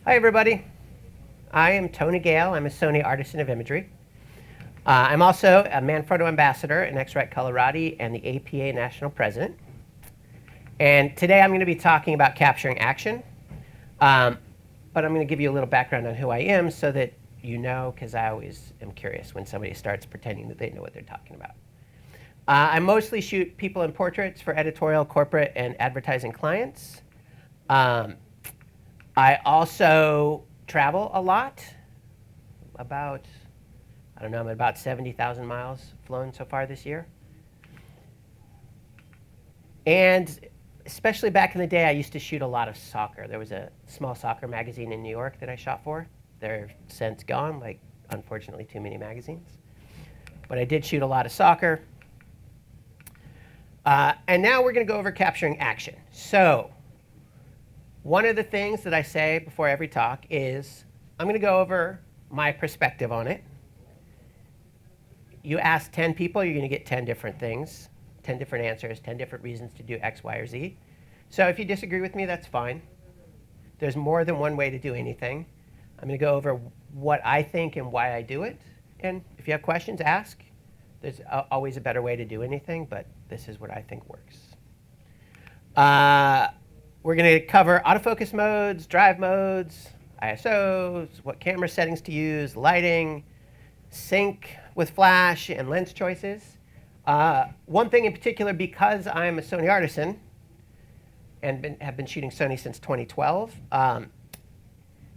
Hi everybody, I am Tony Gale. I'm a Sony Artisan of Imagery. I'm also a Manfrotto Ambassador, an X-Rite Colorati, and the APA National President. And today I'm going to be talking about capturing action. But I'm going to give you a little background on who I am so that you know, because I always am curious when somebody starts pretending that they know what they're talking about. I mostly shoot people in portraits for editorial, corporate, and advertising clients. I also travel a lot, about 70,000 miles flown so far this year. And especially back in the day, I used to shoot a lot of soccer. There was a small soccer magazine in New York that I shot for. They're since gone, like unfortunately too many magazines. But I did shoot a lot of soccer. And now we're going to go over capturing action. So one of the things that I say before every talk is I'm going to go over my perspective on it. You ask 10 people, you're going to get 10 different things, 10 different answers, 10 different reasons to do X, Y, or Z. So if you disagree with me, that's fine. There's more than one way to do anything. I'm going to go over what I think and why I do it. And if you have questions, ask. There's always a better way to do anything, but this is what I think works. We're going to cover autofocus modes, drive modes, ISOs, what camera settings to use, lighting, sync with flash, and lens choices. One thing in particular, because I'm a Sony Artisan and have been shooting Sony since 2012, I'm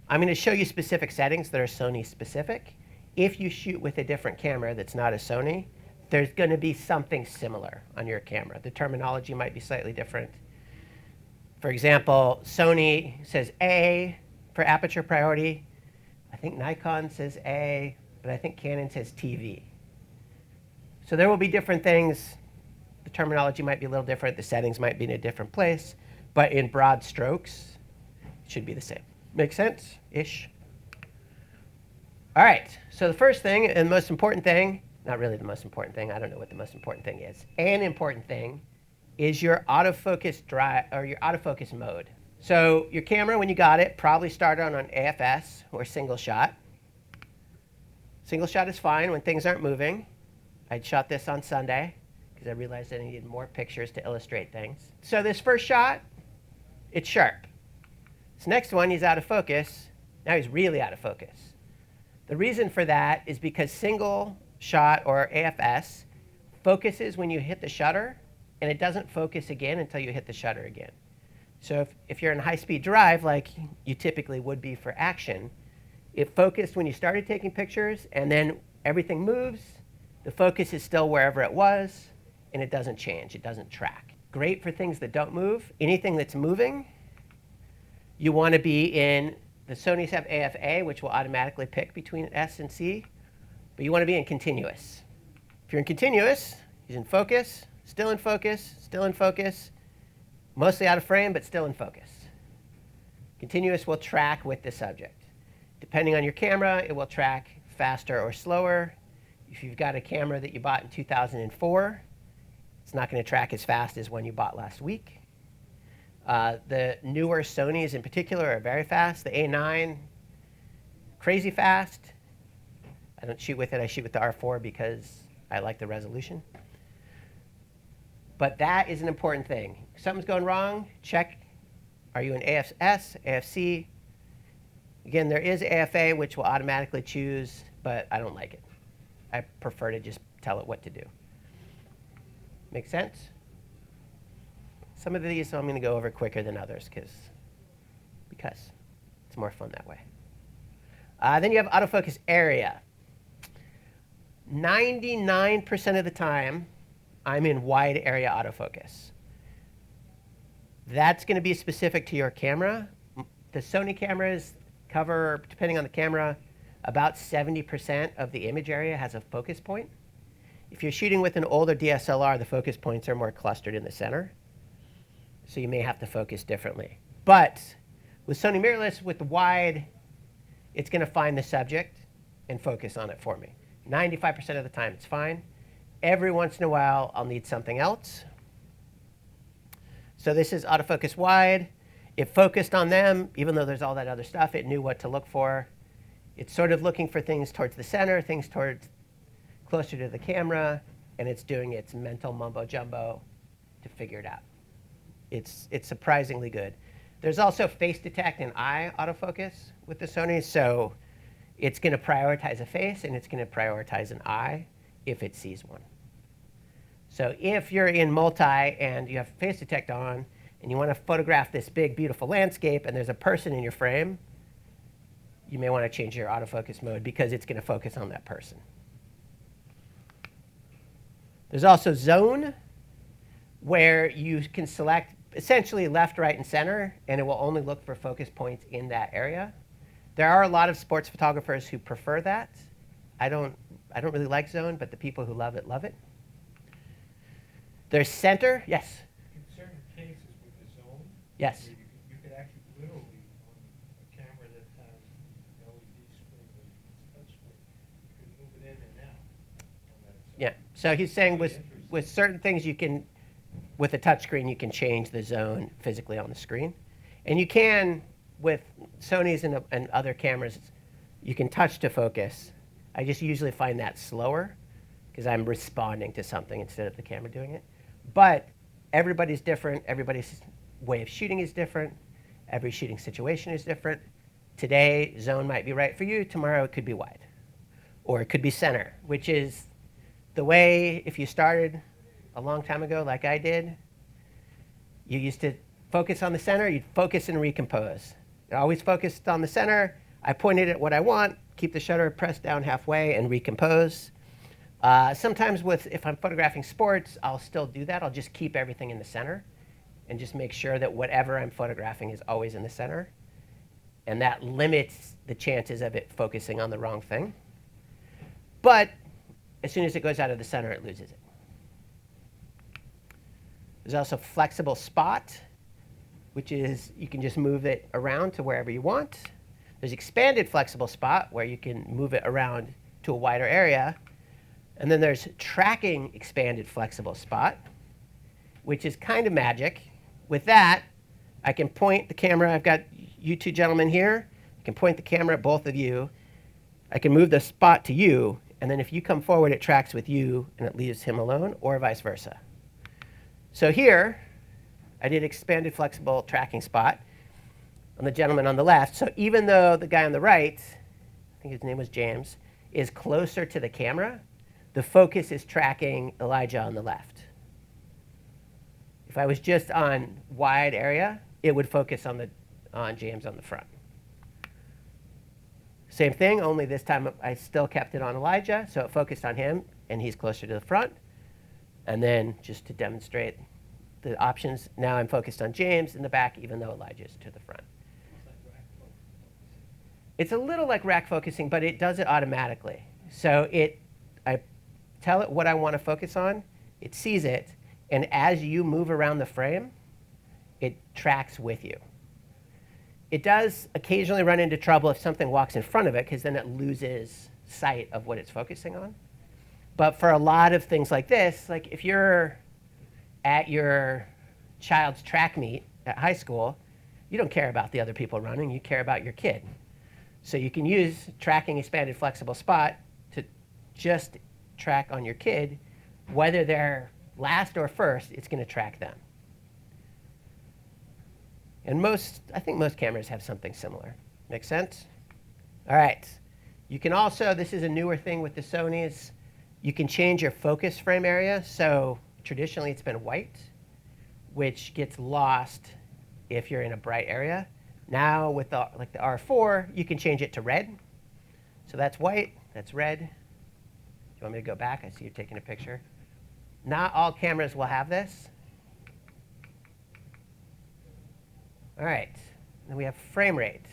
going to show you specific settings that are Sony specific. If you shoot with a different camera that's not a Sony, there's going to be something similar on your camera. The terminology might be slightly different. For example, Sony says A for aperture priority. I think Nikon says A, but I think Canon says TV. So there will be different things. The terminology might be a little different. The settings might be in a different place. But in broad strokes, it should be the same. Make sense-ish? All right, so the first thing and most important thing, not really the most important thing, I don't know what the most important thing is. An important thing is your autofocus drive or your autofocus mode. So your camera, when you got it, probably started on an AFS or single shot. Single shot is fine when things aren't moving. I shot this on Sunday because I realized I needed more pictures to illustrate things. So this first shot, it's sharp. This next one, he's out of focus. Now he's really out of focus. The reason for that is because single shot or AFS focuses when you hit the shutter, and it doesn't focus again until you hit the shutter again. So if you're in high-speed drive, like you typically would be for action, it focused when you started taking pictures, and then everything moves. The focus is still wherever it was, and it doesn't change. It doesn't track. Great for things that don't move. Anything that's moving, you want to be in. The Sonys have AFA, which will automatically pick between S and C, but you want to be in continuous. If you're in continuous, he's in focus, still in focus, still in focus, mostly out of frame, but still in focus. Continuous will track with the subject. Depending on your camera, it will track faster or slower. If you've got a camera that you bought in 2004, it's not going to track as fast as one you bought last week. The newer Sonys in particular are very fast. The A9, crazy fast. I don't shoot with it. I shoot with the R4 because I like the resolution. But that is an important thing. If something's going wrong, check. Are you in AFS, AFC? Again, there is AFA, which will automatically choose, but I don't like it. I prefer to just tell it what to do. Make sense? Some of these I'm going to go over quicker than others because it's more fun that way. Then you have Autofocus Area. 99% of the time, I'm in wide area autofocus. That's going to be specific to your camera. The Sony cameras cover, depending on the camera, about 70% of the image area has a focus point. If you're shooting with an older DSLR, the focus points are more clustered in the center. So you may have to focus differently. But with Sony mirrorless, with the wide, it's going to find the subject and focus on it for me. 95% of the time, it's fine. Every once in a while, I'll need something else. So this is autofocus wide. It focused on them, even though there's all that other stuff. It knew what to look for. It's sort of looking for things towards the center, things towards closer to the camera, and it's doing its mental mumbo jumbo to figure it out. It's surprisingly good. There's also face detect and eye autofocus with the Sony, so it's going to prioritize a face and it's going to prioritize an eye if it sees one. So if you're in multi and you have face detect on and you want to photograph this big, beautiful landscape and there's a person in your frame, you may want to change your autofocus mode because it's going to focus on that person. There's also zone, where you can select essentially left, right, and center, and it will only look for focus points in that area. There are a lot of sports photographers who prefer that. I don't really like zone, but the people who love it, love it. There's center. Yes? In certain cases with the zone, yes. You could actually literally, on a camera that has LED screen or touch screen, you can move it in and out on that zone. Yeah. So he's saying with certain things you can, with a touch screen, you can change the zone physically on the screen. And you can, with Sony's and other cameras, you can touch to focus. I just usually find that slower because I'm responding to something instead of the camera doing it. But everybody's different. Everybody's way of shooting is different. Every shooting situation is different. Today, zone might be right for you. Tomorrow, it could be wide. Or it could be center, which is the way, if you started a long time ago like I did, you used to focus on the center. You'd focus and recompose. It always focused on the center. I pointed at what I want, keep the shutter pressed down halfway, and recompose. Sometimes if I'm photographing sports, I'll still do that. I'll just keep everything in the center and just make sure that whatever I'm photographing is always in the center. And that limits the chances of it focusing on the wrong thing. But as soon as it goes out of the center, it loses it. There's also flexible spot, which is you can just move it around to wherever you want. There's expanded flexible spot, where you can move it around to a wider area. And then there's tracking expanded flexible spot, which is kind of magic. With that, I can point the camera. I've got you two gentlemen here. I can point the camera at both of you. I can move the spot to you. And then if you come forward, it tracks with you, and it leaves him alone, or vice versa. So here, I did expanded flexible tracking spot on the gentleman on the left. So even though the guy on the right, I think his name was James, is closer to the camera, the focus is tracking Elijah on the left. If I was just on wide area, it would focus on James on the front. Same thing, only this time I still kept it on Elijah, so it focused on him, and he's closer to the front. And then just to demonstrate the options, now I'm focused on James in the back, even though Elijah's to the front. It's a little like rack focusing, but it does it automatically. So I tell it what I want to focus on, it sees it, and as you move around the frame, it tracks with you. It does occasionally run into trouble if something walks in front of it, because then it loses sight of what it's focusing on. But for a lot of things like this, like if you're at your child's track meet at high school, you don't care about the other people running, you care about your kid. So you can use tracking expanded flexible spot to just track on your kid. Whether they're last or first, it's going to track them. And I think most cameras have something similar. Make sense? All right. You can also, this is a newer thing with the Sonys, you can change your focus frame area. So traditionally it's been white, which gets lost if you're in a bright area. Now with the R4, you can change it to red. So that's white, that's red. Do you want me to go back? I see you're taking a picture. Not all cameras will have this. All right, then we have frame rate.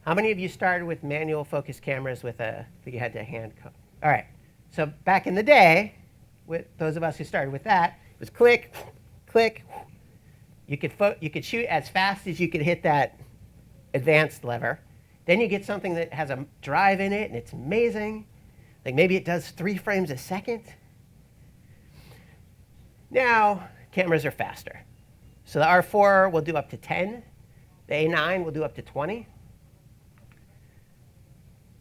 How many of you started with manual focus cameras with that you had to hand? All right, so back in the day, with those of us who started with that, it was click, click. You could shoot as fast as you could hit that advanced lever. Then you get something that has a drive in it, and it's amazing. Like maybe it does 3 frames a second. Now, cameras are faster. So the R4 will do up to 10. The A9 will do up to 20.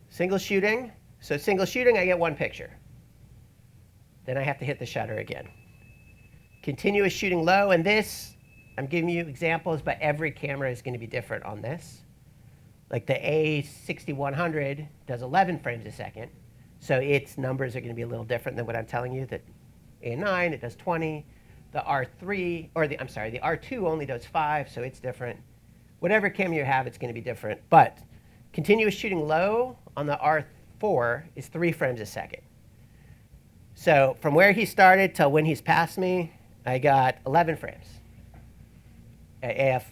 Single shooting. So single shooting, I get one picture. Then I have to hit the shutter again. Continuous shooting low, and this, I'm giving you examples, but every camera is going to be different on this. Like the A6100 does 11 frames a second, so its numbers are going to be a little different than what I'm telling you. That A9, it does 20. The R3, or the R2 only does 5, so it's different. Whatever camera you have, it's going to be different. But continuous shooting low on the R4 is 3 frames a second. So from where he started till when he's passed me, I got 11 frames. At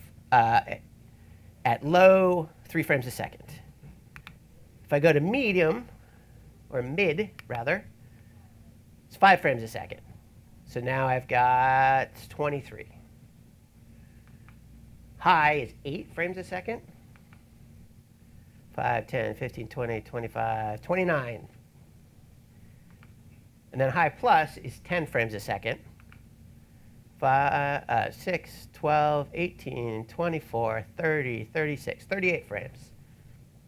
low, 3 frames a second. If I go to medium, or mid, rather, it's 5 frames a second. So now I've got 23. High is 8 frames a second. 5, 10, 15, 20, 25, 29. And then high plus is 10 frames a second. 6, 12, 18, 24, 30, 36, 38 frames.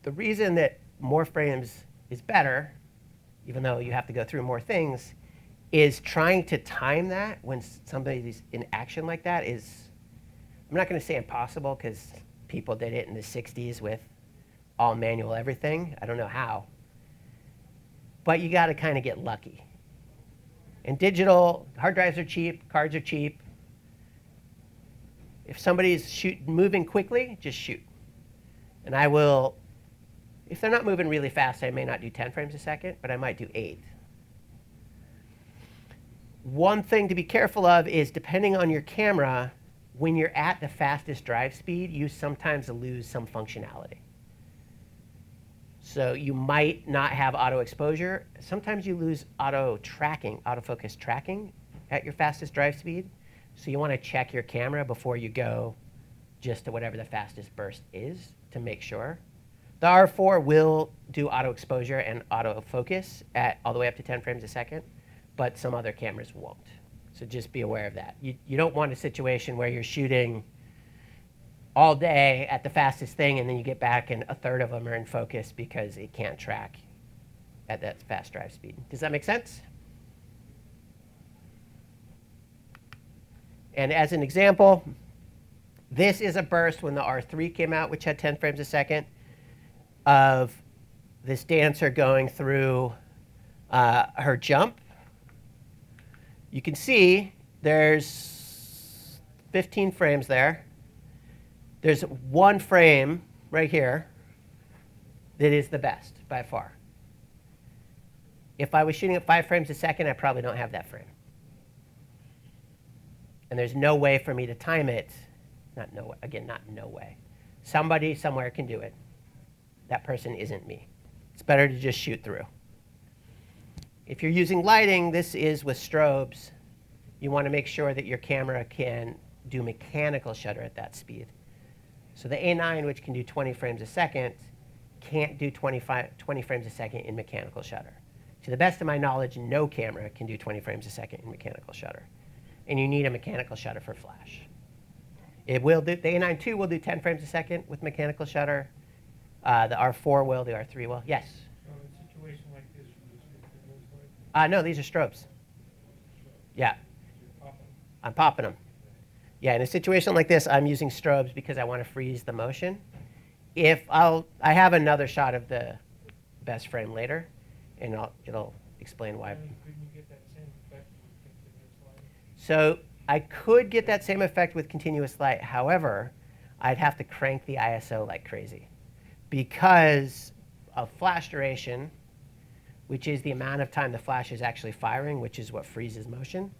The reason that more frames is better, even though you have to go through more things, is trying to time that when somebody's in action like that is, I'm not going to say impossible because people did it in the 60s with all manual everything. I don't know how. But you got to kind of get lucky. And digital, hard drives are cheap, cards are cheap. If somebody's moving quickly, just shoot. And I will, if they're not moving really fast, I may not do 10 frames a second, but I might do 8. One thing to be careful of is, depending on your camera, when you're at the fastest drive speed, you sometimes lose some functionality. So you might not have auto exposure. Sometimes you lose auto tracking, autofocus tracking at your fastest drive speed. So you want to check your camera before you go just to whatever the fastest burst is to make sure. The R4 will do auto exposure and autofocus at all the way up to 10 frames a second, but some other cameras won't. So just be aware of that. You don't want a situation where you're shooting all day at the fastest thing, and then you get back and a third of them are in focus because it can't track at that fast drive speed. Does that make sense? And as an example, this is a burst when the R3 came out, which had 10 frames a second, of this dancer going through her jump. You can see there's 15 frames there. There's one frame right here that is the best by far. If I was shooting at 5 frames a second, I probably don't have that frame. And there's no way for me to time it. Not no way. Somebody somewhere can do it. That person isn't me. It's better to just shoot through. If you're using lighting, this is with strobes. You want to make sure that your camera can do mechanical shutter at that speed. So the A9, which can do 20 frames a second, can't do 20 frames a second in mechanical shutter. To the best of my knowledge, no camera can do 20 frames a second in mechanical shutter. And you need a mechanical shutter for flash. It will do, the A9 II will do 10 frames a second with mechanical shutter. The R4 will, the R3 will. Yes? So in a situation like this, you use continuous light? No, these are strobes. Yeah, You're popping. I'm popping them. Yeah, in a situation like this, I'm using strobes because I want to freeze the motion. I have another shot of the best frame later, and it'll explain why. Couldn't you get that same effect with continuous light? So I could get that same effect with continuous light. However, I'd have to crank the ISO like crazy because of flash duration, which is the amount of time the flash is actually firing, which is what freezes motion.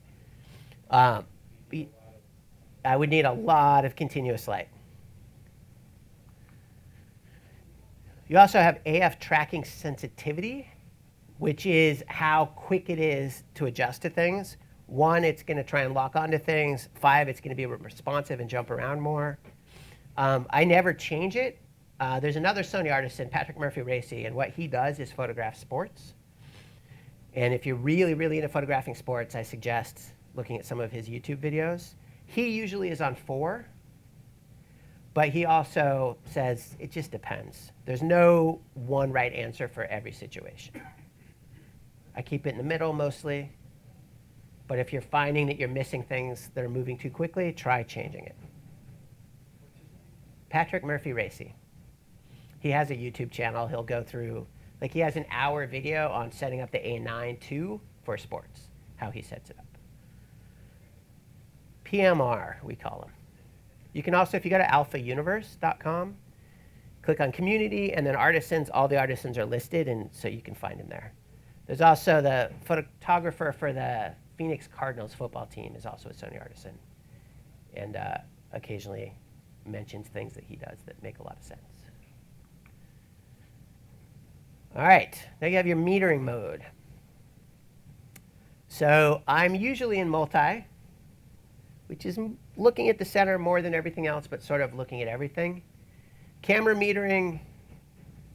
I would need a lot of continuous light. You also have AF tracking sensitivity, which is how quick it is to adjust to things. 1, it's going to try and lock onto things. 5, it's going to be responsive and jump around more. I never change it. There's another Sony artisan, Patrick Murphy Racy, and what he does is photograph sports. And if you're really, really into photographing sports, I suggest looking at some of his YouTube videos. He usually is on 4, but he also says it just depends. There's no one right answer for every situation. I keep it in the middle mostly, but if you're finding that you're missing things that are moving too quickly, try changing it. Patrick Murphy Racy. He has a YouTube channel. He'll go through, like he has an hour video on setting up the A9 II for sports, how he sets it up. PMR, we call him. You can also, if you go to alphauniverse.com, click on community and then artisans, all the artisans are listed, and so you can find them there. There's also the photographer for the Phoenix Cardinals football team is also a Sony Artisan, and occasionally mentions things that he does that make a lot of sense. All right, now you have your metering mode. So I'm usually in multi, which is looking at the center more than everything else, but sort of looking at everything. Camera metering,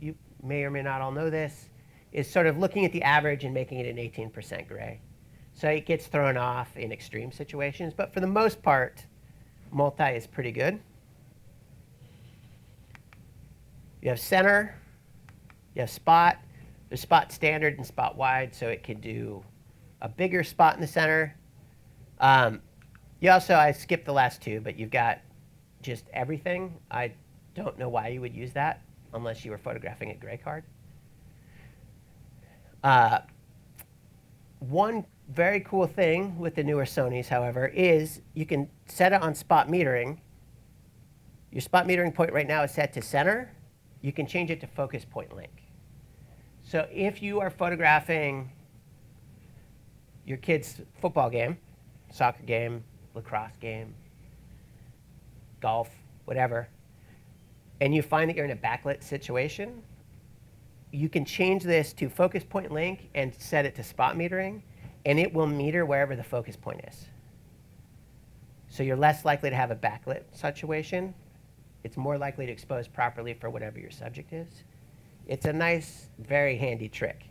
you may or may not all know this, is sort of looking at the average and making it an 18% gray. So it gets thrown off in extreme situations, but for the most part, multi is pretty good. You have center, you have spot. There's spot standard and spot wide, so it can do a bigger spot in the center. You also, I skipped the last 2, but you've got just everything. I don't know why you would use that unless you were photographing a gray card. One very cool thing with the newer Sonys, however, is you can set it on spot metering. Your spot metering point right now is set to center. You can change it to focus point length. So if you are photographing your kid's football game, soccer game, lacrosse game, golf, whatever, and you find that you're in a backlit situation, you can change this to focus point length and set it to spot metering, and it will meter wherever the focus point is. So you're less likely to have a backlit situation. It's more likely to expose properly for whatever your subject is. It's a nice, very handy trick.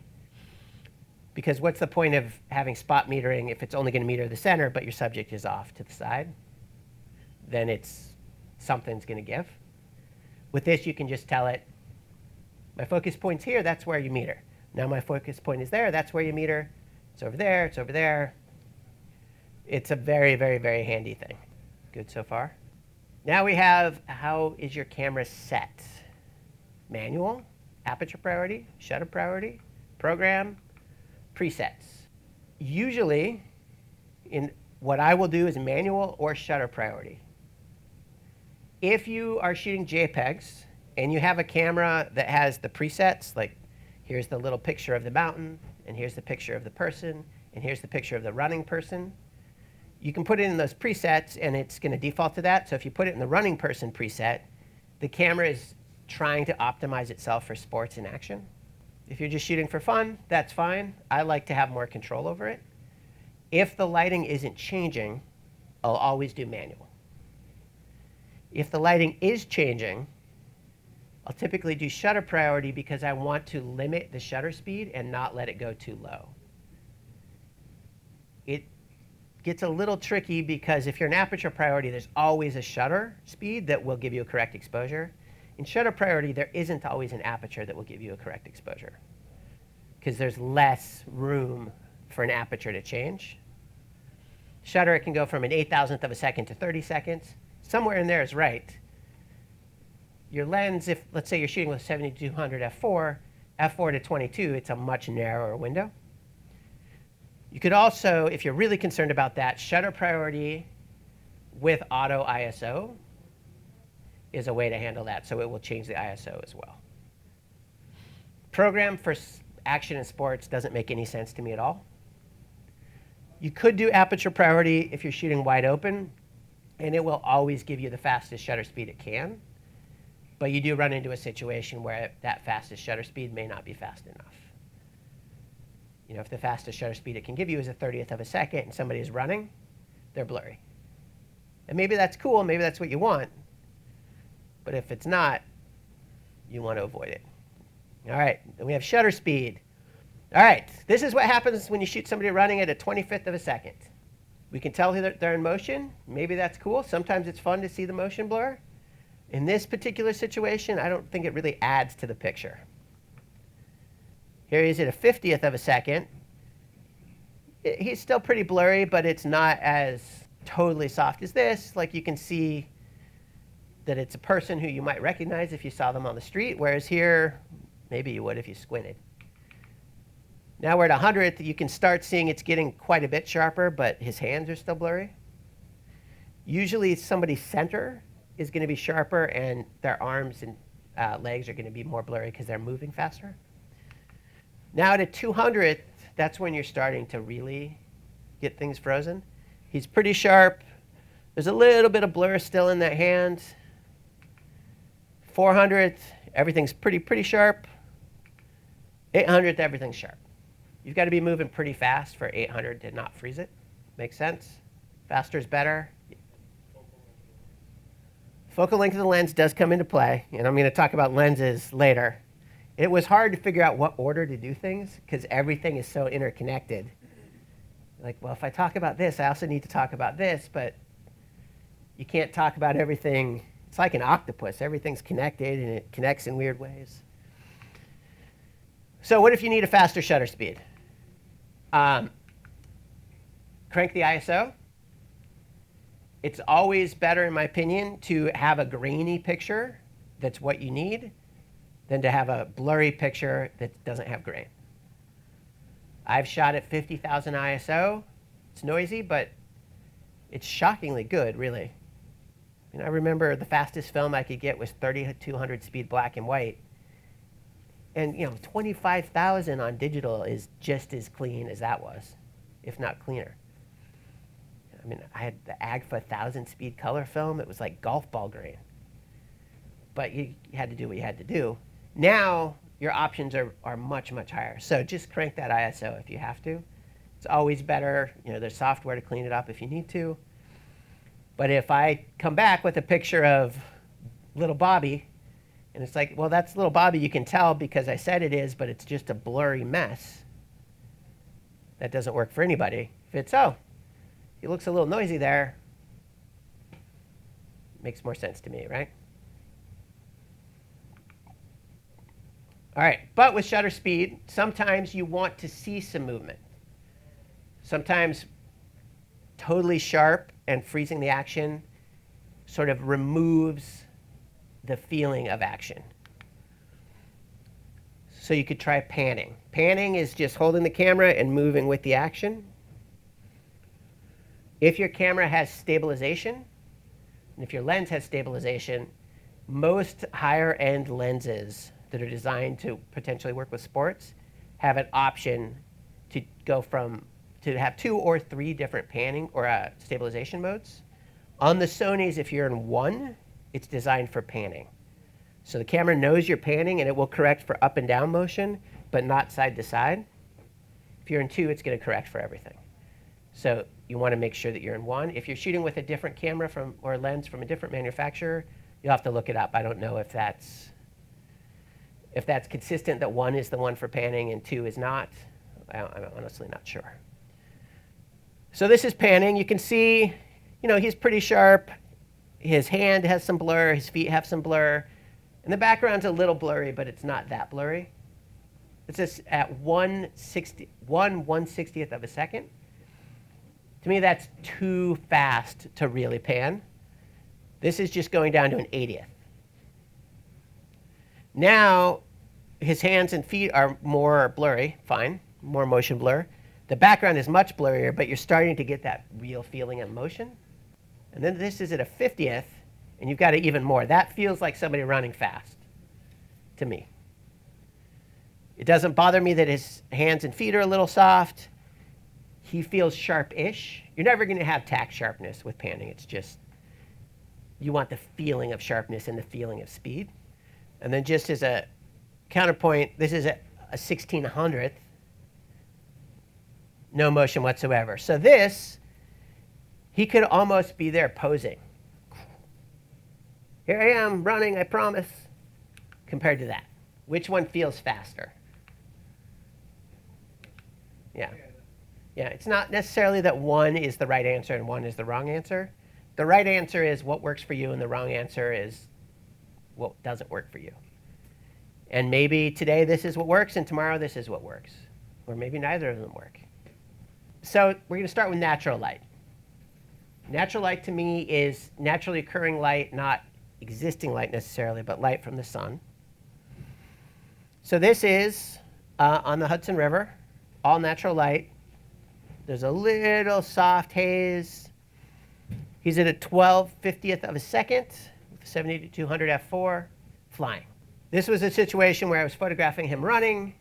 Because what's the point of having spot metering if it's only going to meter the center, but your subject is off to the side? Then something's going to give. With this, you can just tell it, my focus point's here, that's where you meter. Now my focus point is there, that's where you meter. It's over there, it's over there. It's a very, very, very handy thing. Good so far? Now we have, how is your camera set? Manual, aperture priority, shutter priority, program, presets. Usually, what I will do is manual or shutter priority. If you are shooting JPEGs and you have a camera that has the presets, like here's the little picture of the mountain, and here's the picture of the person, and here's the picture of the running person, you can put it in those presets and it's going to default to that. So if you put it in the running person preset, the camera is trying to optimize itself for sports and action. If you're just shooting for fun, that's fine. I like to have more control over it. If the lighting isn't changing, I'll always do manual. If the lighting is changing, I'll typically do shutter priority because I want to limit the shutter speed and not let it go too low. It gets a little tricky because if you're an aperture priority, there's always a shutter speed that will give you a correct exposure. In shutter priority, there isn't always an aperture that will give you a correct exposure because there's less room for an aperture to change. Shutter, it can go from an 8,000th of a second to 30 seconds. Somewhere in there is right. Your lens, if let's say you're shooting with 7200 f4 to 22, it's a much narrower window. You could also, if you're really concerned about that, shutter priority with auto ISO is a way to handle that, so it will change the ISO as well. Program for action and sports doesn't make any sense to me at all. You could do aperture priority if you're shooting wide open, and it will always give you the fastest shutter speed it can. But you do run into a situation where that fastest shutter speed may not be fast enough. You know, if the fastest shutter speed it can give you is a 30th of a second and somebody is running, they're blurry. And maybe that's cool, maybe that's what you want. But if it's not, you want to avoid it. All right, then we have shutter speed. All right, this is what happens when you shoot somebody running at a 25th of a second. We can tell that they're in motion. Maybe that's cool. Sometimes it's fun to see the motion blur. In this particular situation, I don't think it really adds to the picture. Here he is at a 50th of a second. He's still pretty blurry, but it's not as totally soft as this. Like you can see that it's a person who you might recognize if you saw them on the street, whereas here, maybe you would if you squinted. Now we're at 100th. You can start seeing it's getting quite a bit sharper, but his hands are still blurry. Usually somebody's center is going to be sharper, and their arms and legs are going to be more blurry because they're moving faster. Now at a 200th, that's when you're starting to really get things frozen. He's pretty sharp. There's a little bit of blur still in that hand. 400th, everything's pretty sharp. 800th, everything's sharp. You've got to be moving pretty fast for 800 to not freeze it. Makes sense? Faster is better. Focal length of the lens does come into play, and I'm going to talk about lenses later. It was hard to figure out what order to do things because everything is so interconnected. Like, well, if I talk about this, I also need to talk about this, but you can't talk about everything. It's like an octopus. Everything's connected, and it connects in weird ways. So what if you need a faster shutter speed? Crank the ISO. It's always better, in my opinion, to have a grainy picture that's what you need than to have a blurry picture that doesn't have grain. I've shot at 50,000 ISO. It's noisy, but it's shockingly good, really. I remember the fastest film I could get was 3200 speed black and white. And 25,000 on digital is just as clean as that was, if not cleaner. I had the Agfa 1000 speed color film. It was like golf ball grain. But you had to do what you had to do. Now, your options are much, much higher. So just crank that ISO if you have to. It's always better. There's software to clean it up if you need to. But if I come back with a picture of little Bobby, and it's like, well, that's little Bobby, you can tell because I said it is, but it's just a blurry mess. That doesn't work for anybody. If it's, oh, he looks a little noisy there, makes more sense to me, right? All right, but with shutter speed, sometimes you want to see some movement. Sometimes totally sharp and freezing the action sort of removes the feeling of action. So you could try panning. Panning is just holding the camera and moving with the action. If your camera has stabilization, and if your lens has stabilization, most higher end lenses that are designed to potentially work with sports have an option to go to have 2 or 3 different panning or stabilization modes. On the Sonys, if you're in 1, it's designed for panning. So the camera knows you're panning, and it will correct for up and down motion, but not side to side. If you're in 2, it's going to correct for everything. So you want to make sure that you're in 1. If you're shooting with a different camera or lens from a different manufacturer, you'll have to look it up. I don't know if that's consistent that 1 is the one for panning and 2 is not. I'm honestly not sure. So this is panning. You can see, he's pretty sharp. His hand has some blur. His feet have some blur. And the background's a little blurry, but it's not that blurry. It's just at 1/160th of a second. To me, that's too fast to really pan. This is just going down to an 80th. Now, his hands and feet are more blurry, fine, more motion blur. The background is much blurrier, but you're starting to get that real feeling of motion. And then this is at a 50th, and you've got it even more. That feels like somebody running fast to me. It doesn't bother me that his hands and feet are a little soft. He feels sharp-ish. You're never going to have tack sharpness with panning. It's just you want the feeling of sharpness and the feeling of speed. And then just as a counterpoint, this is a 1600th. No motion whatsoever. So this, he could almost be there posing. Here I am running, I promise. Compared to that. Which one feels faster? Yeah. Yeah, it's not necessarily that one is the right answer and one is the wrong answer. The right answer is what works for you, and the wrong answer is what doesn't work for you. And maybe today this is what works, and tomorrow this is what works. Or maybe neither of them work. So we're going to start with natural light. Natural light to me is naturally occurring light, not existing light necessarily, but light from the sun. So this is on the Hudson River, all natural light. There's a little soft haze. He's at a 12/50th of a second, 70 to 200 f4, flying. This was a situation where I was photographing him running,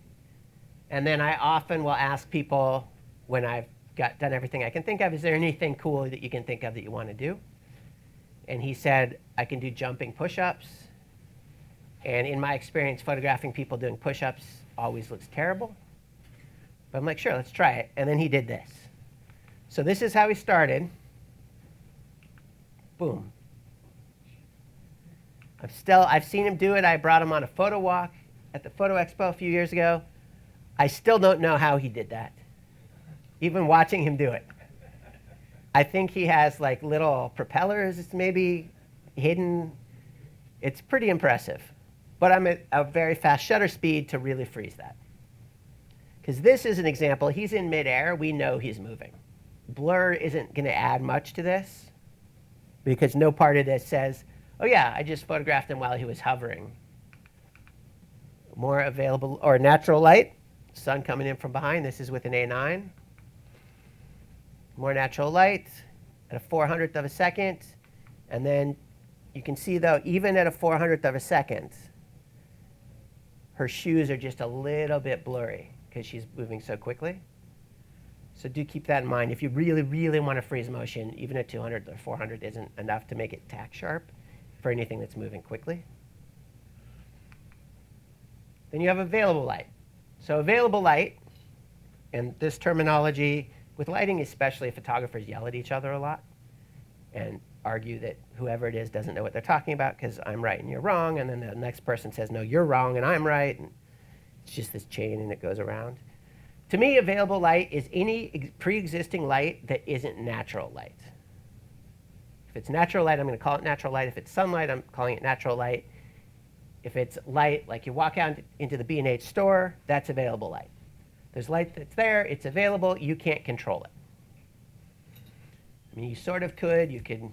and then I often will ask people when I've done everything I can think of, is there anything cool that you can think of that you want to do? And he said, I can do jumping push-ups. And in my experience, photographing people doing push-ups always looks terrible. But I'm like, sure, let's try it. And then he did this. So this is how he started. Boom. I've seen him do it. I brought him on a photo walk at the Photo Expo a few years ago. I still don't know how he did that, even watching him do it. I think he has like little propellers maybe hidden. It's pretty impressive. But I'm at a very fast shutter speed to really freeze that. Because this is an example. He's in midair. We know he's moving. Blur isn't going to add much to this, because no part of this says, oh yeah, I just photographed him while he was hovering. More available, or natural light. Sun coming in from behind. This is with an A9. More natural light at a 400th of a second. And then you can see, though, even at a 400th of a second, her shoes are just a little bit blurry because she's moving so quickly. So do keep that in mind. If you really, really want to freeze motion, even at 200 or 400 isn't enough to make it tack sharp for anything that's moving quickly. Then you have available light. So available light, and this terminology, with lighting especially, photographers yell at each other a lot and argue that whoever it is doesn't know what they're talking about because I'm right and you're wrong, and then the next person says, no, you're wrong and I'm right. And it's just this chain and it goes around. To me, available light is any pre-existing light that isn't natural light. If it's natural light, I'm going to call it natural light. If it's sunlight, I'm calling it natural light. If it's light, like you walk out into the B&H store, that's available light. There's light that's there, it's available, you can't control it. I mean, you sort of could. You could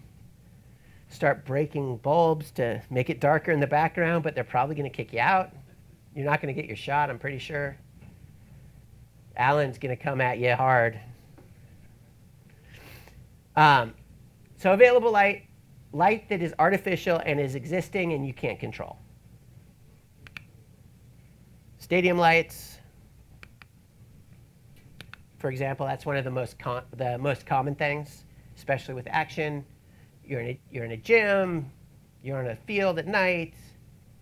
start breaking bulbs to make it darker in the background, but they're probably going to kick you out. You're not going to get your shot, I'm pretty sure. Alan's going to come at you hard. So available light, light that is artificial and is existing and you can't control. Stadium lights, for example, that's one of the most common things, especially with action. You're in a gym, you're on a field at night,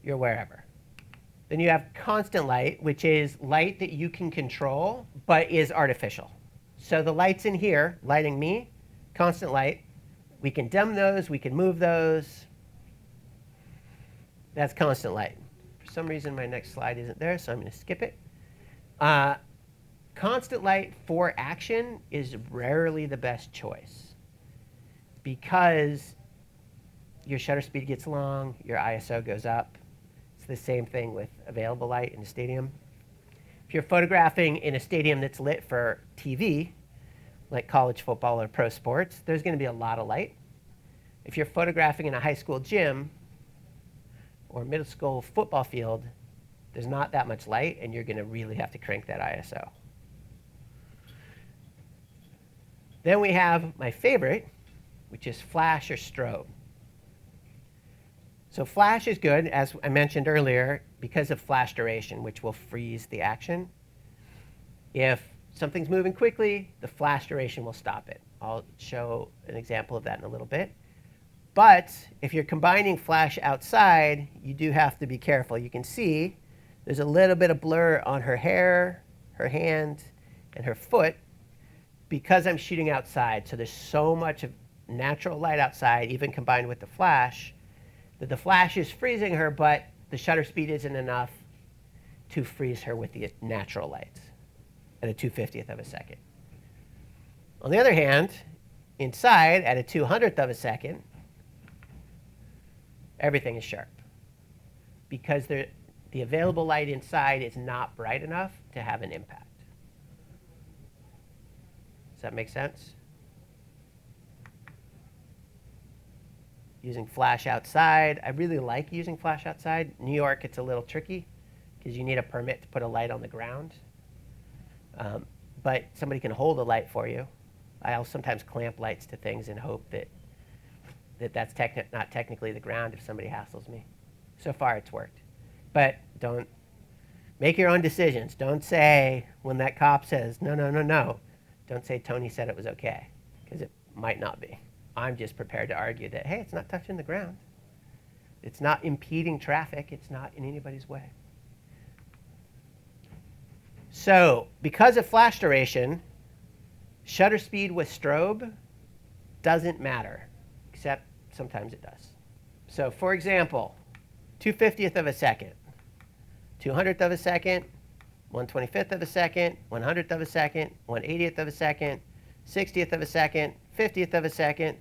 you're wherever. Then you have constant light, which is light that you can control, but is artificial. So the lights in here, lighting me, constant light. We can dim those, we can move those. That's constant light. For some reason, my next slide isn't there, so I'm going to skip it. Constant light for action is rarely the best choice because your shutter speed gets long, your ISO goes up. It's the same thing with available light in a stadium. If you're photographing in a stadium that's lit for TV, like college football or pro sports, there's going to be a lot of light. If you're photographing in a high school gym or middle school football field, there's not that much light, and you're going to really have to crank that ISO. Then we have my favorite, which is flash or strobe. So flash is good, as I mentioned earlier, because of flash duration, which will freeze the action. If something's moving quickly, the flash duration will stop it. I'll show an example of that in a little bit. But if you're combining flash outside, you do have to be careful. You can see there's a little bit of blur on her hair, her hand, and her foot because I'm shooting outside. So there's so much of natural light outside, even combined with the flash, that the flash is freezing her, but the shutter speed isn't enough to freeze her with the natural light at a 2/50th of a second. On the other hand, inside at a 200th of a second, everything is sharp because the available light inside is not bright enough to have an impact. Does that make sense? Using flash outside. I really like using flash outside. New York, it's a little tricky because you need a permit to put a light on the ground. But somebody can hold a light for you. I'll sometimes clamp lights to things in hope that that's not technically the ground if somebody hassles me. So far, it's worked. But don't make your own decisions. Don't say when that cop says, no, no, no, no, don't say Tony said it was OK, because it might not be. I'm just prepared to argue that, hey, it's not touching the ground. It's not impeding traffic. It's not in anybody's way. So because of flash duration, shutter speed with strobe doesn't matter, except sometimes it does. So for example, 2/50th of a second, 200th of a second, 1/25th of a second, 100th of a second, 1/80th of a second, 60th of a second, 50th of a second,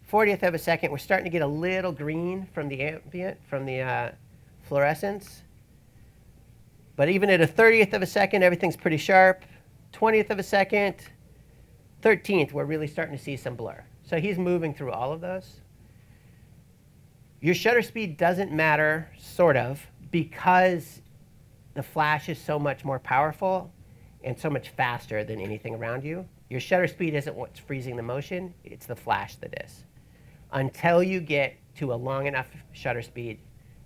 40th of a second. We're starting to get a little green from the ambient, from the fluorescence. But even at a 30th of a second, everything's pretty sharp. 20th of a second, 13th, we're really starting to see some blur. So he's moving through all of those. Your shutter speed doesn't matter, sort of, because the flash is so much more powerful and so much faster than anything around you. Your shutter speed isn't what's freezing the motion. It's the flash that is. Until you get to a long enough shutter speed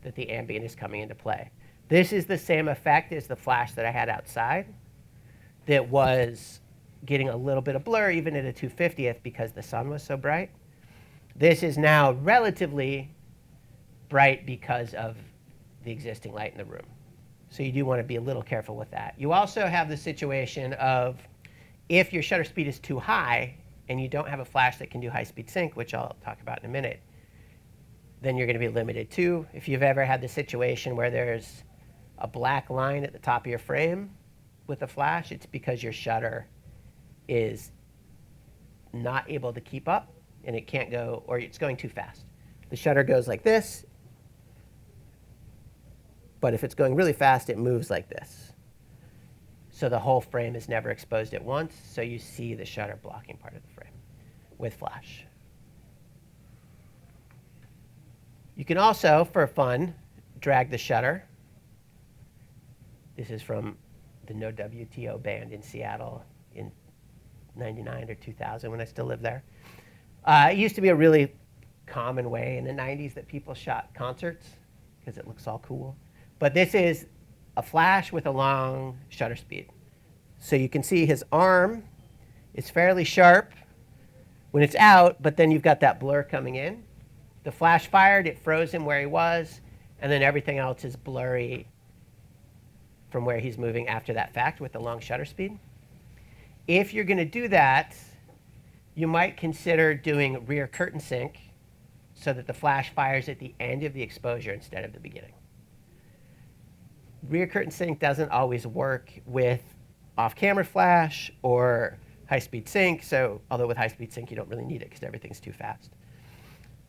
that the ambient is coming into play. This is the same effect as the flash that I had outside that was getting a little bit of blur even at a 2/50th because the sun was so bright. This is now relatively bright because of the existing light in the room. So you do want to be a little careful with that. You also have the situation of if your shutter speed is too high and you don't have a flash that can do high-speed sync, which I'll talk about in a minute, then you're going to be limited too. If you've ever had the situation where there's a black line at the top of your frame with a flash, it's because your shutter is not able to keep up and it can't go, or it's going too fast. The shutter goes like this, but if it's going really fast, it moves like this. So the whole frame is never exposed at once, so you see the shutter blocking part of the frame with flash. You can also, for fun, drag the shutter. This is from the No WTO band in Seattle in 99 or 2000 when I still lived there. It used to be a really common way in the 90s that people shot concerts because it looks all cool. But this is a flash with a long shutter speed. So you can see his arm is fairly sharp when it's out, but then you've got that blur coming in. The flash fired, it froze him where he was, and then everything else is blurry from where he's moving after that fact with the long shutter speed. If you're going to do that, you might consider doing rear curtain sync so that the flash fires at the end of the exposure instead of the beginning. Rear curtain sync doesn't always work with off-camera flash or high-speed sync. So although with high-speed sync, you don't really need it because everything's too fast.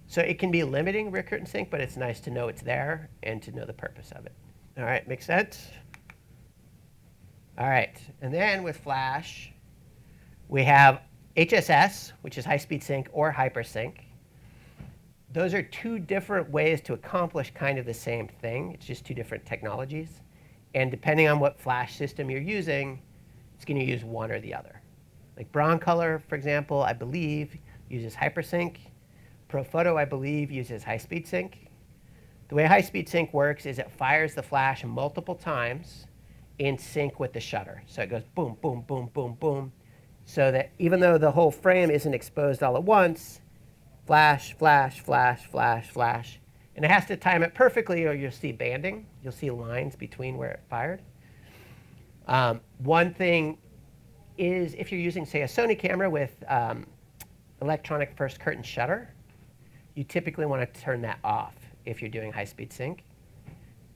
So it can be limiting rear curtain sync, but it's nice to know it's there and to know the purpose of it. All right, makes sense? All right, and then with flash, we have HSS, which is high-speed sync, or hypersync. Those are two different ways to accomplish kind of the same thing. It's just two different technologies. And depending on what flash system you're using, it's going to use one or the other. Like Broncolor, for example, I believe uses hypersync. ProPhoto, I believe, uses high-speed sync. The way high-speed sync works is it fires the flash multiple times in sync with the shutter. So it goes boom, boom, boom, boom, boom. So that even though the whole frame isn't exposed all at once, flash, flash, flash, flash, flash. And it has to time it perfectly or you'll see banding. You'll see lines between where it fired. One thing is if you're using, say, a Sony camera with electronic first curtain shutter, you typically want to turn that off if you're doing high-speed sync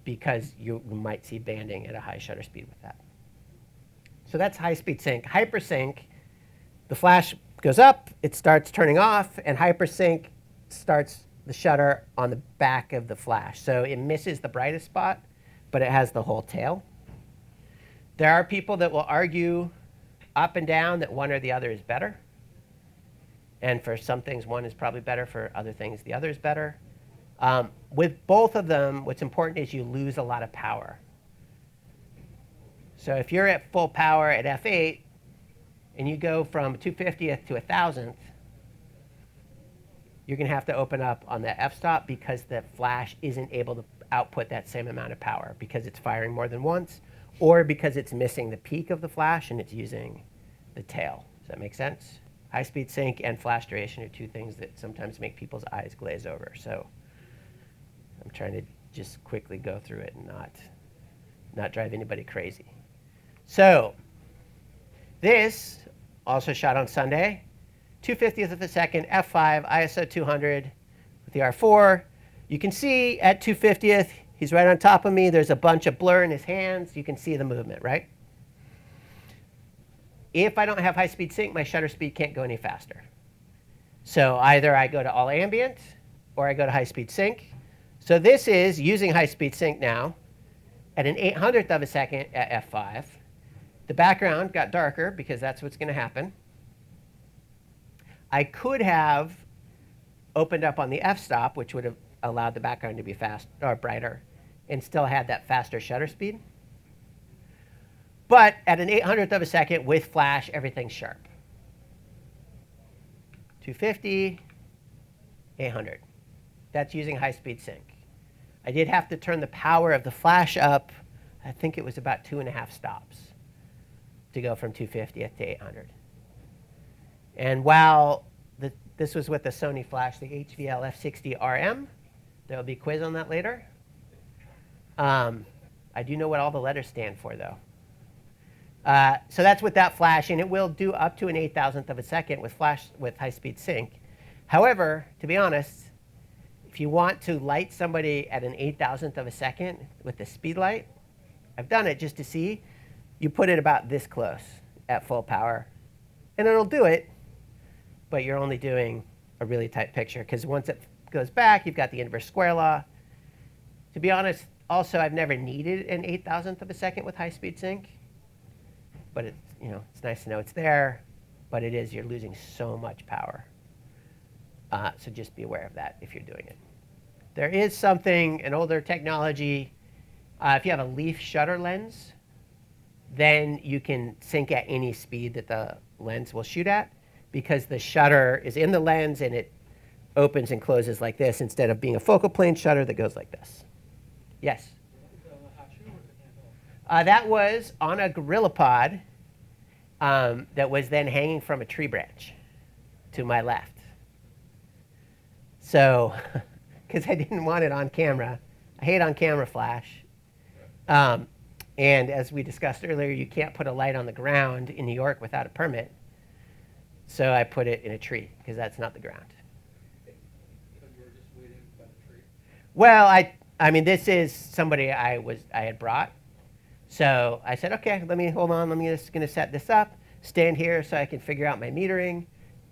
because you might see banding at a high shutter speed with that. So that's high-speed sync. Hypersync, the flash goes up, it starts turning off, and hypersync starts the shutter on the back of the flash. So it misses the brightest spot, but it has the whole tail. There are people that will argue up and down that one or the other is better. And for some things, one is probably better. For other things, the other is better. With both of them, what's important is you lose a lot of power. So if you're at full power at f8, and you go from 2/50th to 1,000th, you're going to have to open up on the f-stop because the flash isn't able to output that same amount of power because it's firing more than once, or because it's missing the peak of the flash and it's using the tail. Does that make sense? High-speed sync and flash duration are two things that sometimes make people's eyes glaze over. So I'm trying to just quickly go through it and not drive anybody crazy. So this also shot on Sunday, 2/50th of a second, f5, ISO 200 with the R4. You can see at 2/50th, he's right on top of me. There's a bunch of blur in his hands. You can see the movement, right? If I don't have high-speed sync, my shutter speed can't go any faster. So either I go to all ambient or I go to high-speed sync. So this is using high-speed sync now at an 800th of a second at f5. The background got darker because that's what's going to happen. I could have opened up on the f-stop, which would have allowed the background to be fast or brighter, and still had that faster shutter speed. But at an 800th of a second with flash, everything's sharp. 250, 800. That's using high-speed sync. I did have to turn the power of the flash up. I think it was about 2.5 stops to go from 250th to 800. And while this was with the Sony flash, the HVL F60RM, there will be a quiz on that later. I do know what all the letters stand for, though. So that's with that flash, and it will do up to an 8,000th of a second with high-speed sync. However, to be honest, if you want to light somebody at an 8,000th of a second with the speed light, I've done it just to see. You put it about this close at full power, and it'll do it, but you're only doing a really tight picture, because once it goes back, you've got the inverse square law. To be honest, also, I've never needed an 8,000th of a second with high-speed sync, but it's nice to know it's there, but you're losing so much power. So just be aware of that if you're doing it. There is an older technology. If you have a leaf shutter lens, then you can sync at any speed that the lens will shoot at, because the shutter is in the lens and it opens and closes like this instead of being a focal plane shutter that goes like this. Yes? That was on a GorillaPod that was then hanging from a tree branch to my left. So, because I didn't want it on camera. I hate on-camera flash. And as we discussed earlier, you can't put a light on the ground in New York without a permit. So I put it in a tree, because that's not the ground. So you were just waiting by the tree? Well, I mean, this is somebody I had brought. So I said, OK, hold on. I'm just going to set this up, stand here so I can figure out my metering.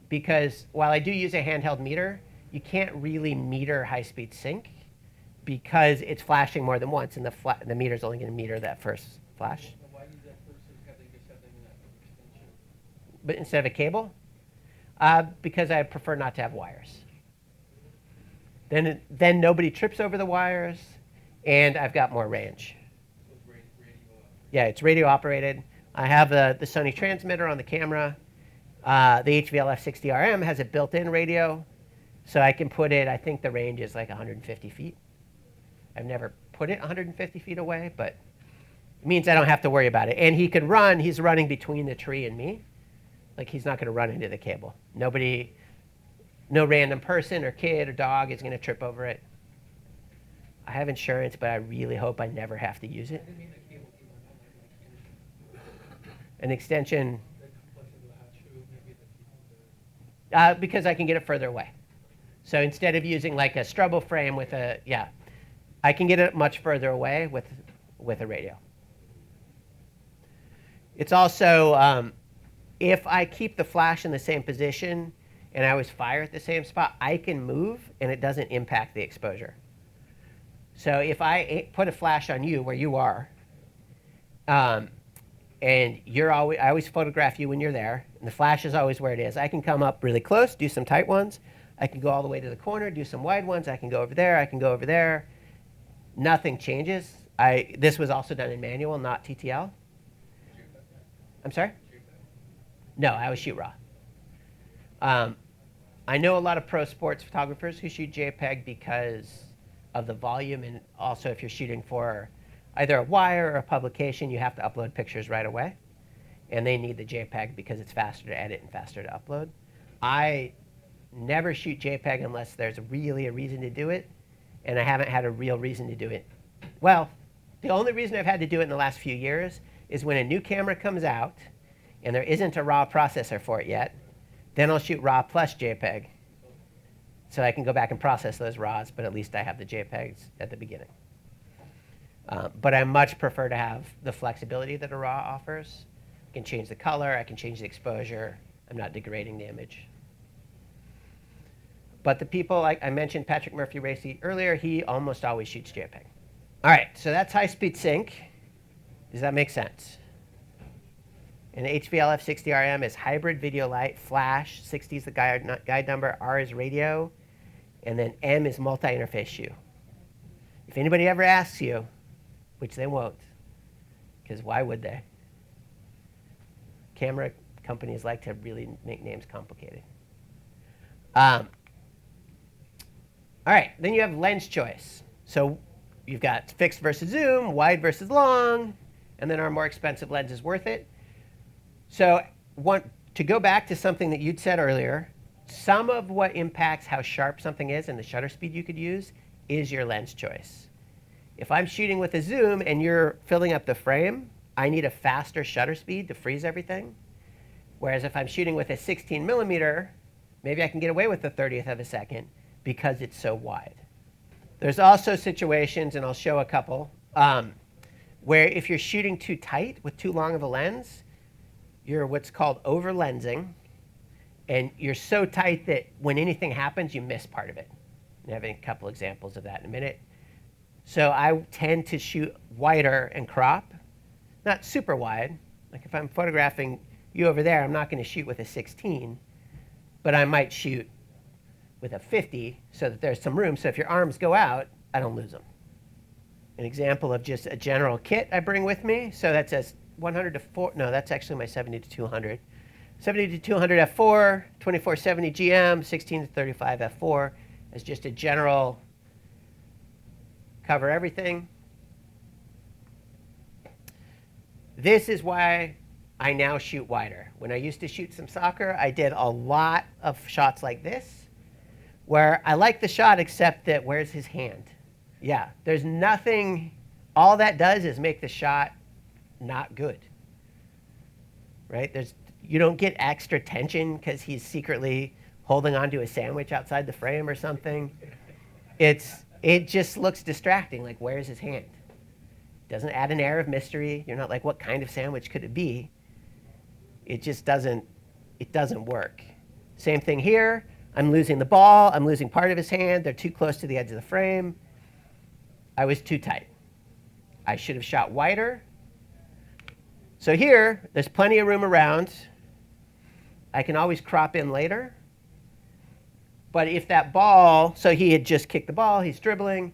Because while I do use a handheld meter, you can't really meter high-speed sync, because it's flashing more than once, and the meter's only going to meter that first flash. So why use that versus having just having that extension? But instead of a cable? Because I prefer not to have wires. Then nobody trips over the wires, and I've got more range. So it's radio operated. Yeah, it's radio operated. I have the Sony transmitter on the camera. The HVL F60RM has a built-in radio, so I can put it, I think the range is like 150 feet. I've never put it 150 feet away, but it means I don't have to worry about it. And he's running between the tree and me. Like, he's not going to run into the cable. No random person or kid or dog is going to trip over it. I have insurance, but I really hope I never have to use it. I didn't mean the cable either, not like an extension. An extension, The complexity of the hot shoe, maybe the people because I can get it further away. So instead of using like a Strobe frame with I can get it much further away with a radio. It's also, if I keep the flash in the same position and I always fire at the same spot, I can move and it doesn't impact the exposure. So if I put a flash on you where you are, and I always photograph you when you're there, and the flash is always where it is. I can come up really close, do some tight ones. I can go all the way to the corner, do some wide ones. I can go over there. I can go over there. Nothing changes. This was also done in manual, not TTL. I'm sorry? No, I always shoot raw. I know a lot of pro sports photographers who shoot JPEG because of the volume, and also if you're shooting for either a wire or a publication, you have to upload pictures right away. And they need the JPEG because it's faster to edit and faster to upload. I never shoot JPEG unless there's really a reason to do it, and I haven't had a real reason to do it. Well, the only reason I've had to do it in the last few years is when a new camera comes out and there isn't a RAW processor for it yet, then I'll shoot RAW plus JPEG. So I can go back and process those RAWs, but at least I have the JPEGs at the beginning. But I much prefer to have the flexibility that a RAW offers. I can change the color, I can change the exposure. I'm not degrading the image. But the people, like I mentioned Patrick Murphy-Racy earlier, he almost always shoots JPEG. All right, so that's high-speed sync. Does that make sense? And HVLF 60RM is hybrid video light, flash, 60 is the guide number, R is radio, and then M is multi-interface shoe. If anybody ever asks you, which they won't, because why would they? Camera companies like to really make names complicated. All right, then you have lens choice. So you've got fixed versus zoom, wide versus long, and then our more expensive lens is worth it. So to go back to something that you'd said earlier, some of what impacts how sharp something is and the shutter speed you could use is your lens choice. If I'm shooting with a zoom and you're filling up the frame, I need a faster shutter speed to freeze everything. Whereas if I'm shooting with a 16 millimeter, maybe I can get away with the 30th of a second because it's so wide. There's also situations, and I'll show a couple, where if you're shooting too tight with too long of a lens, you're what's called over-lensing, and you're so tight that when anything happens, you miss part of it. And I have a couple examples of that in a minute. So I tend to shoot wider and crop, not super wide. Like if I'm photographing you over there, I'm not going to shoot with a 16, but I might shoot with a 50 so that there's some room. So if your arms go out, I don't lose them. An example of just a general kit I bring with me. So that says 100 to 4. No, that's actually my 70 to 200. 70 to 200 f4, 2470 GM, 16 to 35 f4 as just a general cover everything. This is why I now shoot wider. When I used to shoot some soccer, I did a lot of shots like this, where I like the shot except that where's his hand? Yeah, there's nothing, all that does is make the shot not good, right? You don't get extra tension because he's secretly holding onto a sandwich outside the frame or something. It just looks distracting, like where's his hand? Doesn't add an air of mystery. You're not like, what kind of sandwich could it be? It just doesn't work. Same thing here. I'm losing the ball. I'm losing part of his hand. They're too close to the edge of the frame. I was too tight. I should have shot wider. So here, there's plenty of room around. I can always crop in later. But if that ball, so he had just kicked the ball, he's dribbling,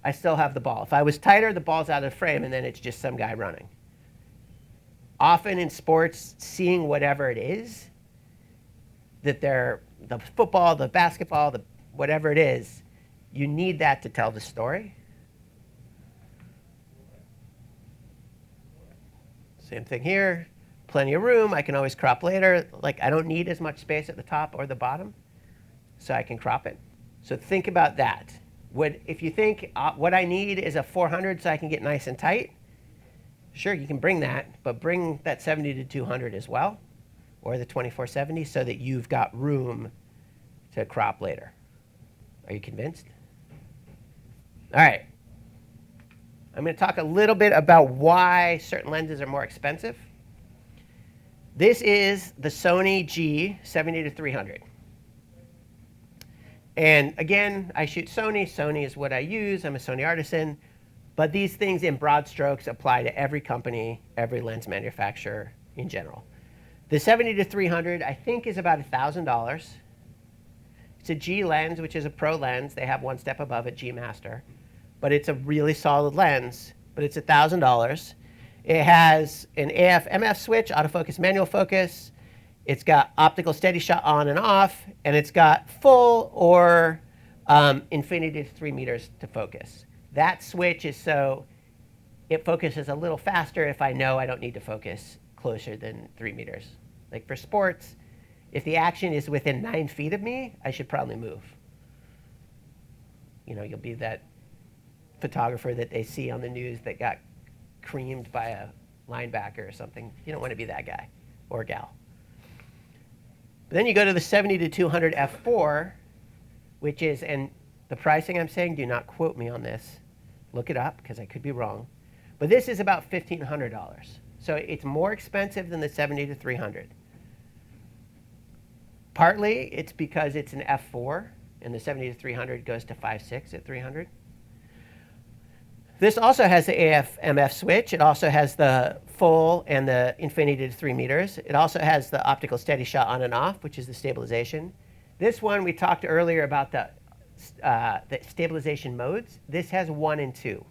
I still have the ball. If I was tighter, the ball's out of the frame, and then it's just some guy running. Often in sports, seeing whatever it is, that they're the football, the basketball, whatever it is, you need that to tell the story. Same thing here. Plenty of room. I can always crop later. Like, I don't need as much space at the top or the bottom, so I can crop it. So think about that. If you think what I need is a 400 so I can get nice and tight, sure, you can bring that, but bring that 70 to 200 as well, or the 2470, so that you've got room to crop later. Are you convinced? All right. I'm going to talk a little bit about why certain lenses are more expensive. This is the Sony G70-300. And again, I shoot Sony. Sony is what I use. I'm a Sony Artisan. But these things in broad strokes apply to every company, every lens manufacturer in general. The 70-300, I think, is about $1,000. It's a G lens, which is a pro lens. They have one step above it, G Master. But it's a really solid lens, but it's $1,000. It has an AF/MF switch, autofocus, manual focus. It's got optical steady shot on and off, and it's got full or infinity to 3 meters to focus. That switch is so it focuses a little faster if I know I don't need to focus closer than 3 meters. Like for sports, if the action is within 9 feet of me, I should probably move. You know, you'll be that photographer that they see on the news that got creamed by a linebacker or something. You don't want to be that guy or gal. But then you go to the 70-200 f4, which is, and the pricing I'm saying, do not quote me on this. Look it up, because I could be wrong. But this is about $1,500. So it's more expensive than the 70-300. Partly, it's because it's an f4, and the 70-300 goes to 5.6 at 300. This also has the AF/MF switch. It also has the full and the infinity to 3 meters. It also has the optical steady shot on and off, which is the stabilization. This one, we talked earlier about the stabilization modes. This has 1 and 2.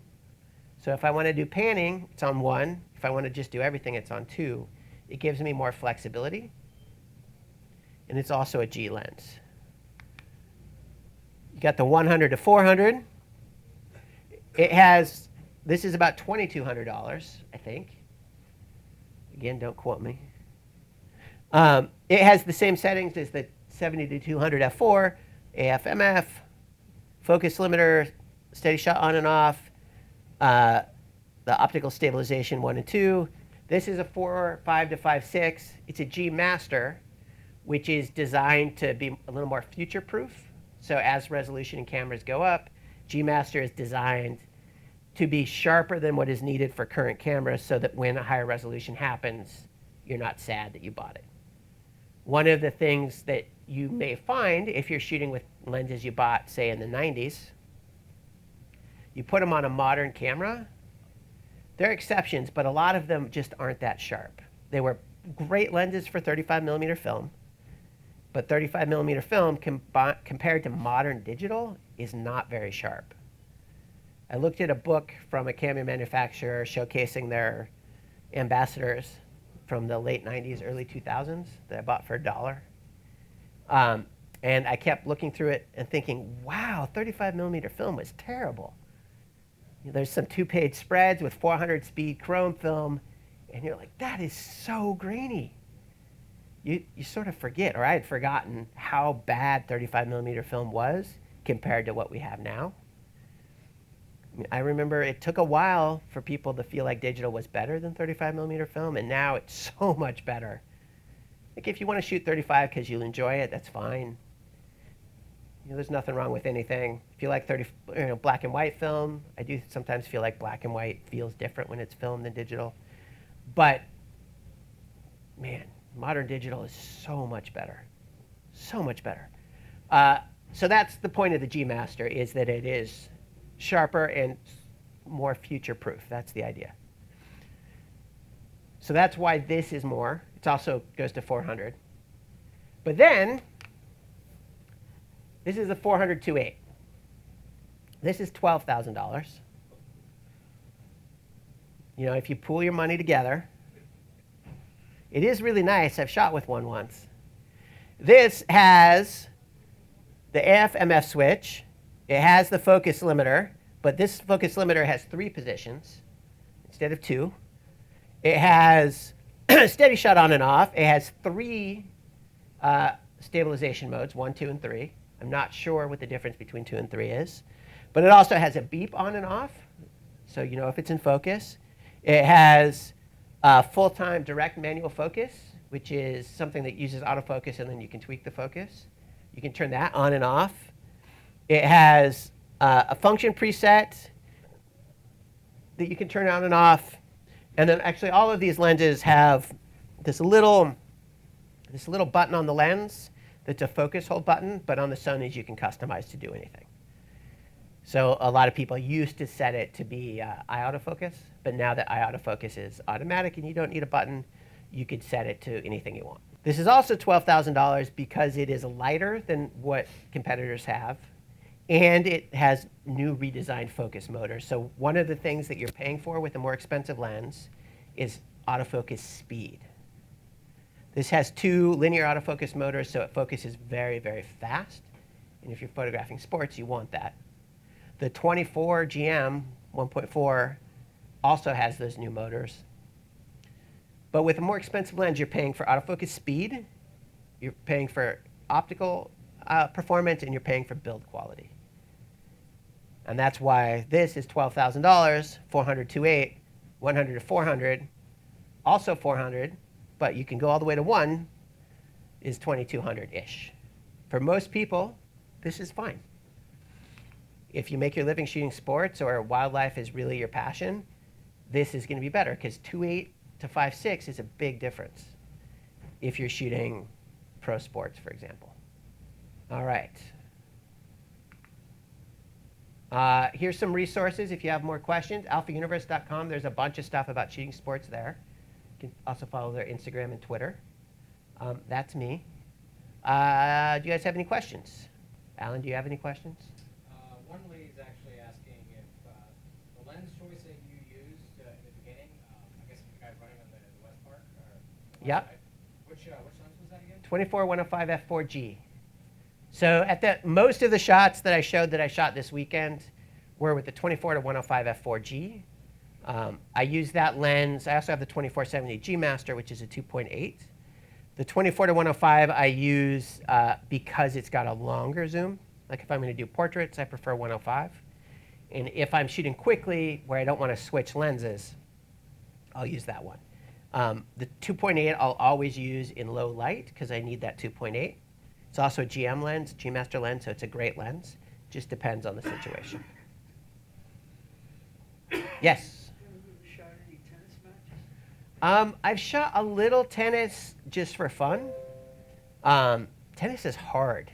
So if I want to do panning, it's on 1. If I want to just do everything, it's on 2. It gives me more flexibility. And it's also a G lens. You got the 100-400. It has, this is about $2,200, I think. Again, don't quote me. It has the same settings as the 70-200 f4, AF/MF, focus limiter, steady shot on and off, the optical stabilization 1 and 2. This is a 4.5 to 5.6. It's a G Master, which is designed to be a little more future-proof. So as resolution in cameras go up, G Master is designed to be sharper than what is needed for current cameras so that when a higher resolution happens, you're not sad that you bought it. One of the things that you may find if you're shooting with lenses you bought, say, in the 90s, you put them on a modern camera. There are exceptions, but a lot of them just aren't that sharp. They were great lenses for 35mm film, but 35mm film compared to modern digital is not very sharp. I looked at a book from a camera manufacturer showcasing their ambassadors from the late 90s, early 2000s that I bought for $1. And I kept looking through it and thinking, wow, 35mm film was terrible. You know, there's some 2-page spreads with 400 speed chrome film, and you're like, that is so grainy. You sort of forget, or I had forgotten how bad 35mm film was compared to what we have now. I remember it took a while for people to feel like digital was better than 35mm film, and now it's so much better. Like if you want to shoot 35 because you enjoy it, that's fine. You know, there's nothing wrong with anything. If you like black and white film, I do sometimes feel like black and white feels different when it's filmed than digital. But man, modern digital is so much better, so much better. So that's the point of the G Master, is that it is sharper and more future-proof. That's the idea. So that's why this is more. It also goes to 400. But then, this is the 400-2.8. This is $12,000. You know, if you pool your money together, it is really nice. I've shot with one once. This has the AF/MF switch. It has the focus limiter, but this focus limiter has 3 positions instead of 2. It has steady shot on and off. It has 3 stabilization modes, 1, 2, and 3. I'm not sure what the difference between 2 and 3 is. But it also has a beep on and off, so you know if it's in focus. It has full-time direct manual focus, which is something that uses autofocus and then you can tweak the focus. You can turn that on and off. It has a function preset that you can turn on and off. And then actually all of these lenses have this little button on the lens that's a focus hold button, but on the Sonys you can customize to do anything. So a lot of people used to set it to be eye autofocus, but now that eye autofocus is automatic and you don't need a button, you could set it to anything you want. This is also $12,000 because it is lighter than what competitors have, and it has new redesigned focus motors. So one of the things that you're paying for with a more expensive lens is autofocus speed. This has 2 linear autofocus motors, so it focuses very, very fast. And if you're photographing sports, you want that. The 24 GM 1.4 also has those new motors. But with a more expensive lens, you're paying for autofocus speed, you're paying for optical performance, and you're paying for build quality. And that's why this is $12,000, 400 2.8, 100 to 400, also 400, but you can go all the way to 1, is 2,200-ish. For most people, this is fine. If you make your living shooting sports or wildlife is really your passion, this is going to be better because 2.8 to 5.6 is a big difference if you're shooting pro sports, for example. All right. Here's some resources if you have more questions. alphauniverse.com. There's a bunch of stuff about shooting sports there. You can also follow their Instagram and Twitter. That's me. Do you guys have any questions? Alan, do you have any questions? One lady's actually asking if the lens choice that you used in the beginning, I guess the guy running on the West Park, or the Yep. West side, which lens was that again? 24-105 f4G. So at most of the shots that I shot this weekend were with the 24-105 f4G. I use that lens. I also have the 24-70 G Master, which is a 2.8. The 24-105 I use because it's got a longer zoom. Like if I'm going to do portraits, I prefer 105. And if I'm shooting quickly where I don't want to switch lenses, I'll use that one. The 2.8 I'll always use in low light because I need that 2.8. It's also a GM lens, G Master lens, so it's a great lens. Just depends on the situation. Yes? Have you shot any tennis matches? I've shot a little tennis just for fun. Tennis is hard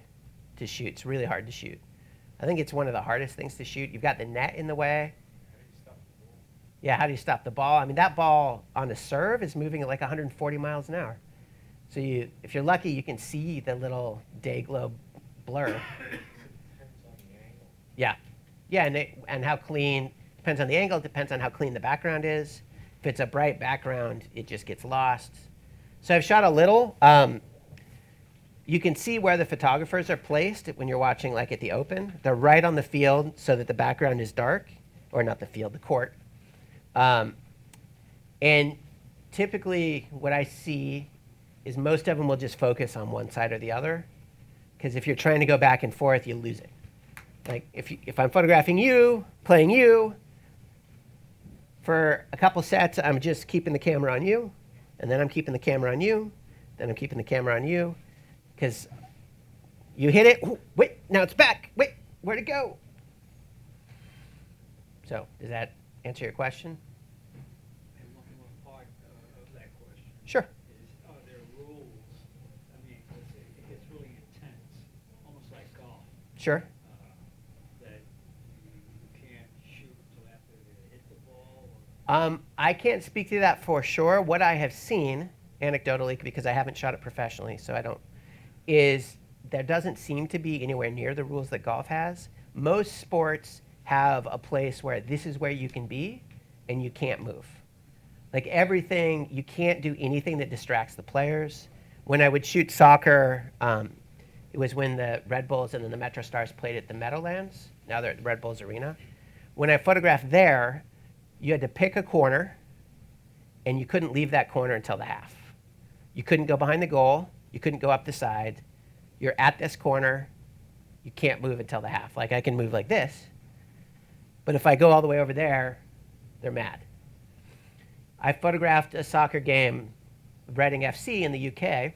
to shoot. It's really hard to shoot. I think it's one of the hardest things to shoot. You've got the net in the way. How do you stop the ball? Yeah, how do you stop the ball? I mean, that ball on the serve is moving at like 140 miles an hour. So if you're lucky, you can see the little day glow blur. Depends on the angle. Yeah, yeah, and how clean, depends on the angle, depends on how clean the background is. If it's a bright background, it just gets lost. So I've shot a little. You can see where the photographers are placed when you're watching like at the Open. They're right on the field so that the background is dark, or not the field, the court. And typically what I see is most of them will just focus on one side or the other, because if you're trying to go back and forth, you lose it. Like if I'm photographing you, playing you, for a couple sets, I'm just keeping the camera on you, and then I'm keeping the camera on you, then I'm keeping the camera on you, because you hit it, ooh, wait, now it's back, wait, where'd it go? So does that answer your question? And one part of that question Sure. is, are there rules? I mean, it gets really intense, almost like golf, Sure. that you can't shoot until after they hit the ball. Or I can't speak to that for sure. What I have seen, anecdotally, because I haven't shot it professionally, so I don't, is there doesn't seem to be anywhere near the rules that golf has. Most sports have a place where this is where you can be and you can't move. Like everything, you can't do anything that distracts the players. When I would shoot soccer, it was when the Red Bulls and then the Metro Stars played at the Meadowlands. Now they're at the Red Bulls Arena. When I photographed there, you had to pick a corner and you couldn't leave that corner until the half. You couldn't go behind the goal. You couldn't go up the side. You're at this corner. You can't move until the half. Like I can move like this, but if I go all the way over there, they're mad. I photographed a soccer game, Reading FC in the UK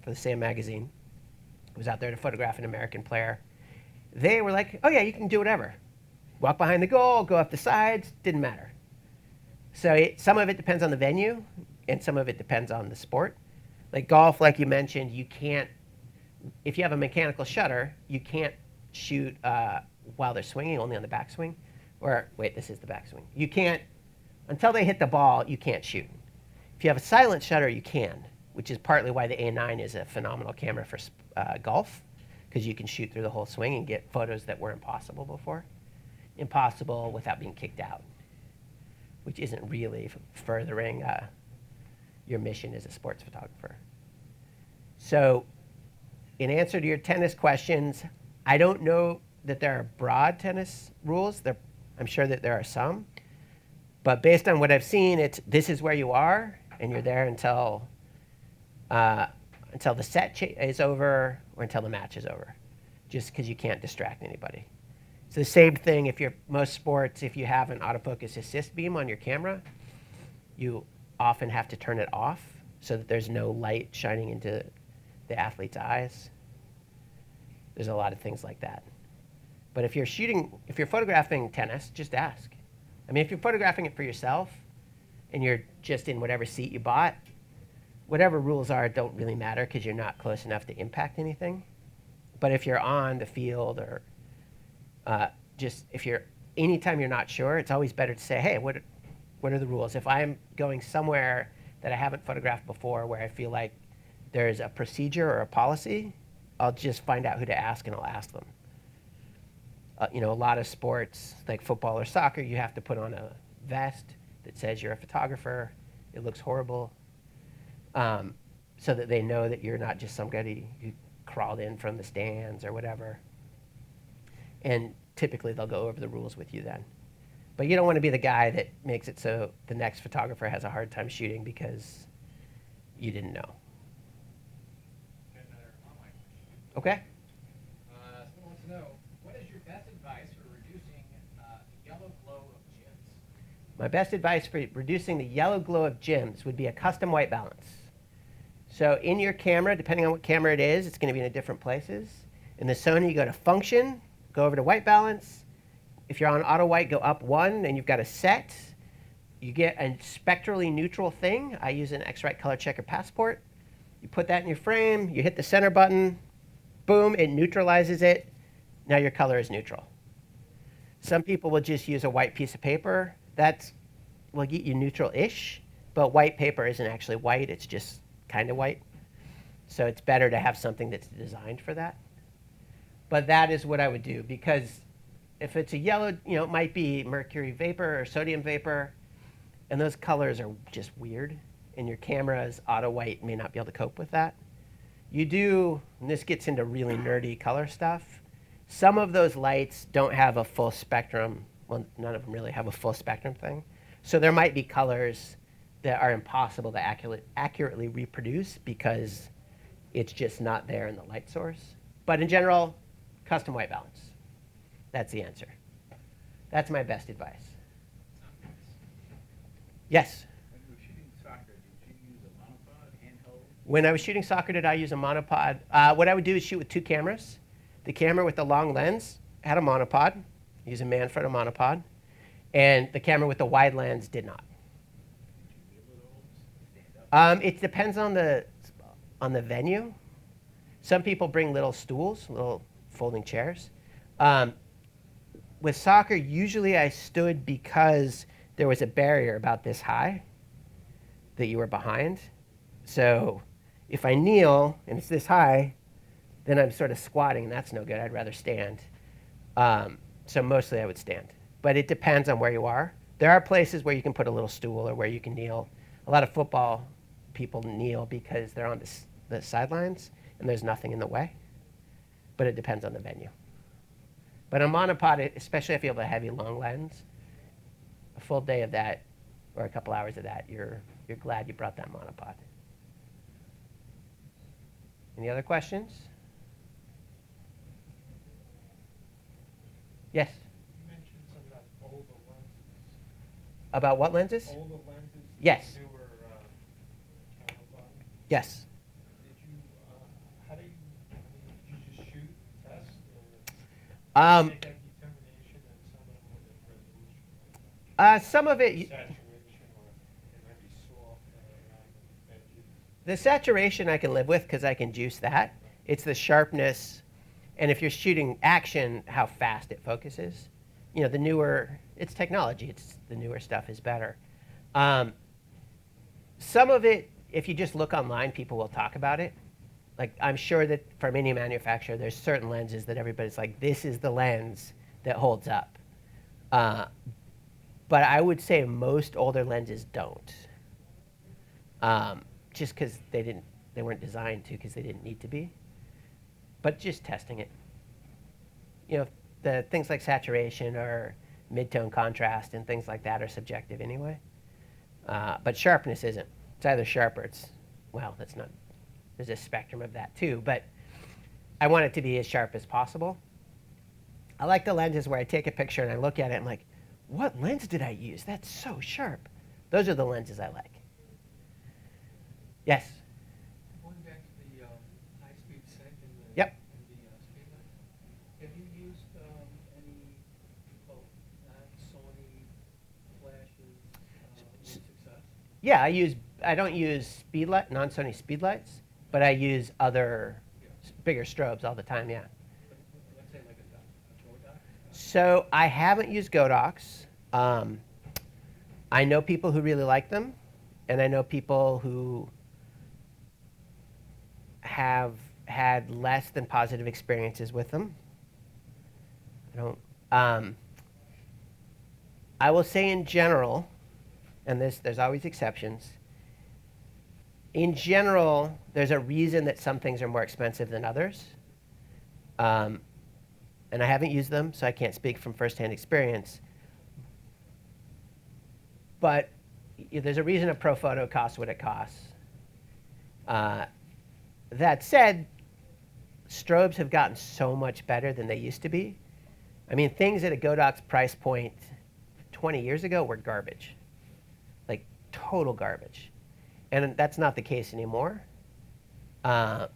for the same magazine. I was out there to photograph an American player. They were like, oh yeah, you can do whatever. Walk behind the goal, go up the sides, didn't matter. So some of it depends on the venue. and some of it depends on the sport. Like golf, like you mentioned, you can't, if you have a mechanical shutter, you can't shoot while they're swinging, only on the backswing. Or wait, this is the backswing. You can't, until they hit the ball, you can't shoot. If you have a silent shutter, you can, which is partly why the A9 is a phenomenal camera for golf, because you can shoot through the whole swing and get photos that were impossible before. Impossible without being kicked out, which isn't really furthering your mission as a sports photographer. So in answer to your tennis questions, I don't know that there are broad tennis rules. I'm sure that there are some. But based on what I've seen, this is where you are, and you're there until the set is over or until the match is over, just because you can't distract anybody. It's the same thing if most sports, if you have an autofocus assist beam on your camera, you often have to turn it off so that there's no light shining into the athlete's eyes. There's a lot of things like that. But if you're photographing tennis, just ask. I mean, if you're photographing it for yourself and you're just in whatever seat you bought, whatever rules are don't really matter because you're not close enough to impact anything. But if you're on the field or anytime you're not sure, it's always better to say, hey, what are the rules? If I'm going somewhere that I haven't photographed before where I feel like there's a procedure or a policy, I'll just find out who to ask and I'll ask them. A lot of sports, like football or soccer, you have to put on a vest that says you're a photographer. It looks horrible, so that they know that you're not just somebody who crawled in from the stands or whatever. And typically they'll go over the rules with you then. But you don't want to be the guy that makes it so the next photographer has a hard time shooting because you didn't know. Another online question. Okay? Someone wants to know, what is your best advice for reducing the yellow glow of gyms? My best advice for reducing the yellow glow of gyms would be a custom white balance. So in your camera, depending on what camera it is, it's going to be in different places. In the Sony, you go to Function, go over to White Balance. If you're on Auto White, go up one, and you've got a set. You get a spectrally neutral thing. I use an X-Rite Color Checker Passport. You put that in your frame, you hit the center button, boom, it neutralizes it. Now your color is neutral. Some people will just use a white piece of paper. That will get you neutral-ish, but white paper isn't actually white, it's just kind of white. So it's better to have something that's designed for that. But that is what I would do, because if it's a yellow, it might be mercury vapor or sodium vapor, and those colors are just weird, and your camera's auto white may not be able to cope with that. You do, and this gets into really nerdy color stuff, some of those lights don't have a full spectrum. Well, none of them really have a full spectrum thing. So there might be colors that are impossible to accurately reproduce because it's just not there in the light source. But in general, custom white balance. That's the answer. That's my best advice. Yes? When you were shooting soccer, did you use a monopod, handheld? When I was shooting soccer, did I use a monopod? What I would do is shoot with two cameras. The camera with the long lens had a monopod. Use a Manfrotto monopod. And the camera with the wide lens did not. Did you be able to stand up? It depends on the venue. Some people bring little stools, little folding chairs. With soccer, usually I stood because there was a barrier about this high that you were behind. So if I kneel and it's this high, then I'm sort of squatting, and that's no good. I'd rather stand. So mostly I would stand. But it depends on where you are. There are places where you can put a little stool or where you can kneel. A lot of football people kneel because they're on the sidelines and there's nothing in the way. But it depends on the venue. But a monopod, especially if you have a heavy long lens, a full day of that or a couple hours of that, you're glad you brought that monopod. Any other questions? Yes? You mentioned something about older lenses. About what lenses? Older lenses? Yes. Newer camera body. Yes. Did you, how do you, did you just shoot, test, or Um, make that determination that some of them were the resolution? some of it, Saturation, or they might be soft, The saturation I can live with because I can juice that. It's the sharpness, and if you're shooting action, how fast it focuses. You know, the newer, it's technology. It's the newer stuff is better. Some of it, if you just look online, people will talk about it. Like, I'm sure that from any manufacturer, there's certain lenses that everybody's like, this is the lens that holds up. But I would say most older lenses don't. Just because they weren't designed to, because they didn't need to be. But just testing it. You know, the things like saturation or mid-tone contrast and things like that are subjective anyway. But sharpness isn't. It's either sharp or it's, well, that's not, there's a spectrum of that too, but I want it to be as sharp as possible. I like the lenses where I take a picture and I look at it and I'm like, what lens did I use? That's so sharp. Those are the lenses I like. Yes? Going back to the high-speed sync and the, Yep. and the speed limit, have you used any non-Sony flashes with success? Yeah, I don't use non-Sony speedlights, but I use other bigger strobes all the time, yeah. Let's say like a Kodak? So I haven't used Godox. I know people who really like them, and I know people who have had less than positive experiences with them. I will say in general, and there's always exceptions. In general, there's a reason that some things are more expensive than others. And I haven't used them, so I can't speak from firsthand experience. But there's a reason a pro photo costs what it costs. That said, strobes have gotten so much better than they used to be. I mean, things at a Godox price point 20 years ago were garbage. Like, total garbage. And that's not the case anymore. But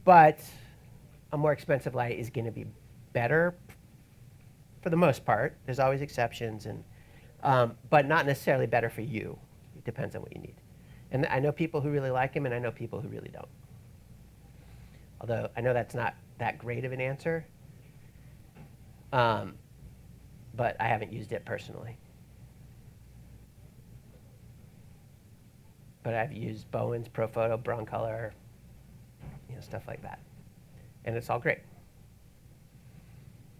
a more expensive light is going to be better for the most part. There's always exceptions, but not necessarily better for you. It depends on what you need. And I know people who really like them, and I know people who really don't. Although I know that's not that great of an answer, but I haven't used it personally. But I've used Bowen's, Profoto, Broncolor, stuff like that. And it's all great.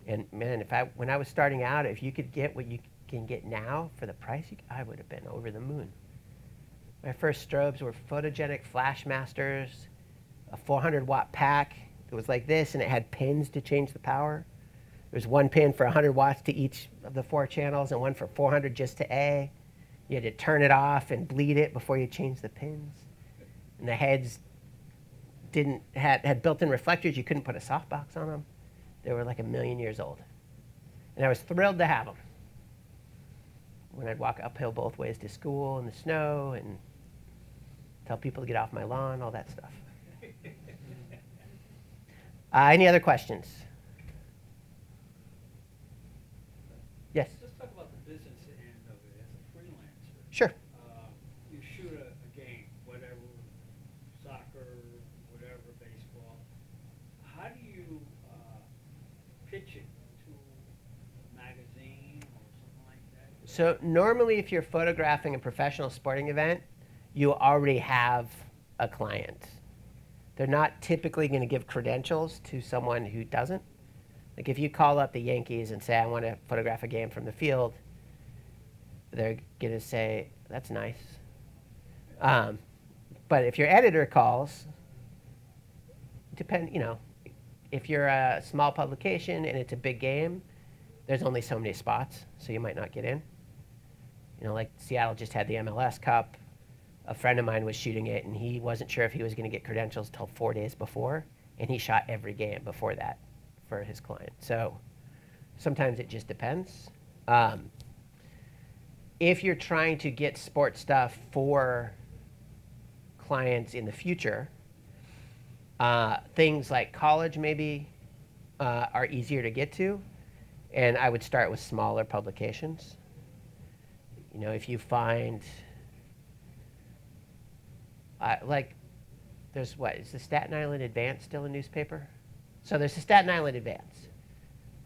And man, when I was starting out, if you could get what you can get now for the price, I would have been over the moon. My first strobes were photogenic flash masters, a 400-watt pack. It was like this, and it had pins to change the power. There was one pin for 100 watts to each of the 4 channels, and one for 400 just to A. You had to turn it off and bleed it before you changed the pins. And the heads had built-in reflectors. You couldn't put a softbox on them. They were like 1,000,000 years old. And I was thrilled to have them. When I'd walk uphill both ways to school in the snow and tell people to get off my lawn, all that stuff. Any other questions? Yes? Let's talk about the business end of it as a freelancer. Sure. You shoot a game, whatever, soccer, whatever, baseball. How do you pitch it to a magazine or something like that? So normally if you're photographing a professional sporting event, you already have a client. They're not typically going to give credentials to someone who doesn't. Like if you call up the Yankees and say, I want to photograph a game from the field, they're going to say, that's nice. But if your editor calls, if you're a small publication and it's a big game, there's only so many spots, so you might not get in. Like Seattle just had the MLS Cup. A friend of mine was shooting it, and he wasn't sure if he was going to get credentials till 4 days before, and he shot every game before that for his client. So sometimes it just depends. If you're trying to get sports stuff for clients in the future, things like college maybe are easier to get to, and I would start with smaller publications. If you find Like, there's what? Is the Staten Island Advance still a newspaper? So there's the Staten Island Advance.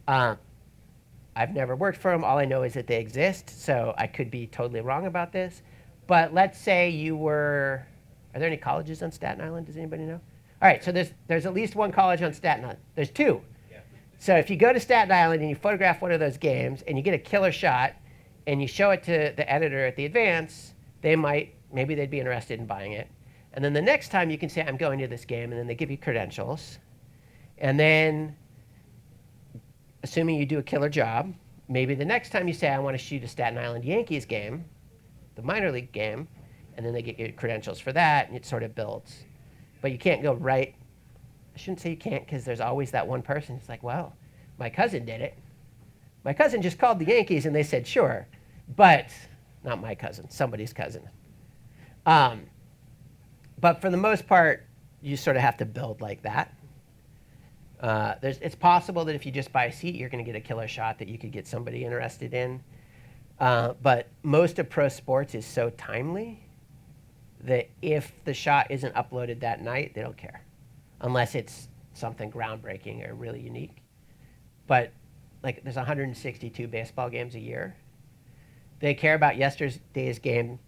I've never worked for them. All I know is that they exist, so I could be totally wrong about this. But let's say you were, are there any colleges on Staten Island? Does anybody know? All right, so there's at least one college on Staten Island. There's two. Yeah. So if you go to Staten Island and you photograph one of those games and you get a killer shot and you show it to the editor at the Advance, maybe they'd be interested in buying it. And then the next time you can say, I'm going to this game, and then they give you credentials. And then, assuming you do a killer job, maybe the next time you say, I want to shoot a Staten Island Yankees game, the minor league game, and then they get you credentials for that, and it sort of builds. But you can't go right. I shouldn't say you can't, because there's always that one person who's like, well, my cousin did it. My cousin just called the Yankees, and they said, sure. But not my cousin, somebody's cousin. But for the most part, you sort of have to build like that. It's possible that if you just buy a seat, you're going to get a killer shot that you could get somebody interested in. But most of pro sports is so timely that if the shot isn't uploaded that night, they don't care, unless it's something groundbreaking or really unique. But like, there's 162 baseball games a year. They care about yesterday's game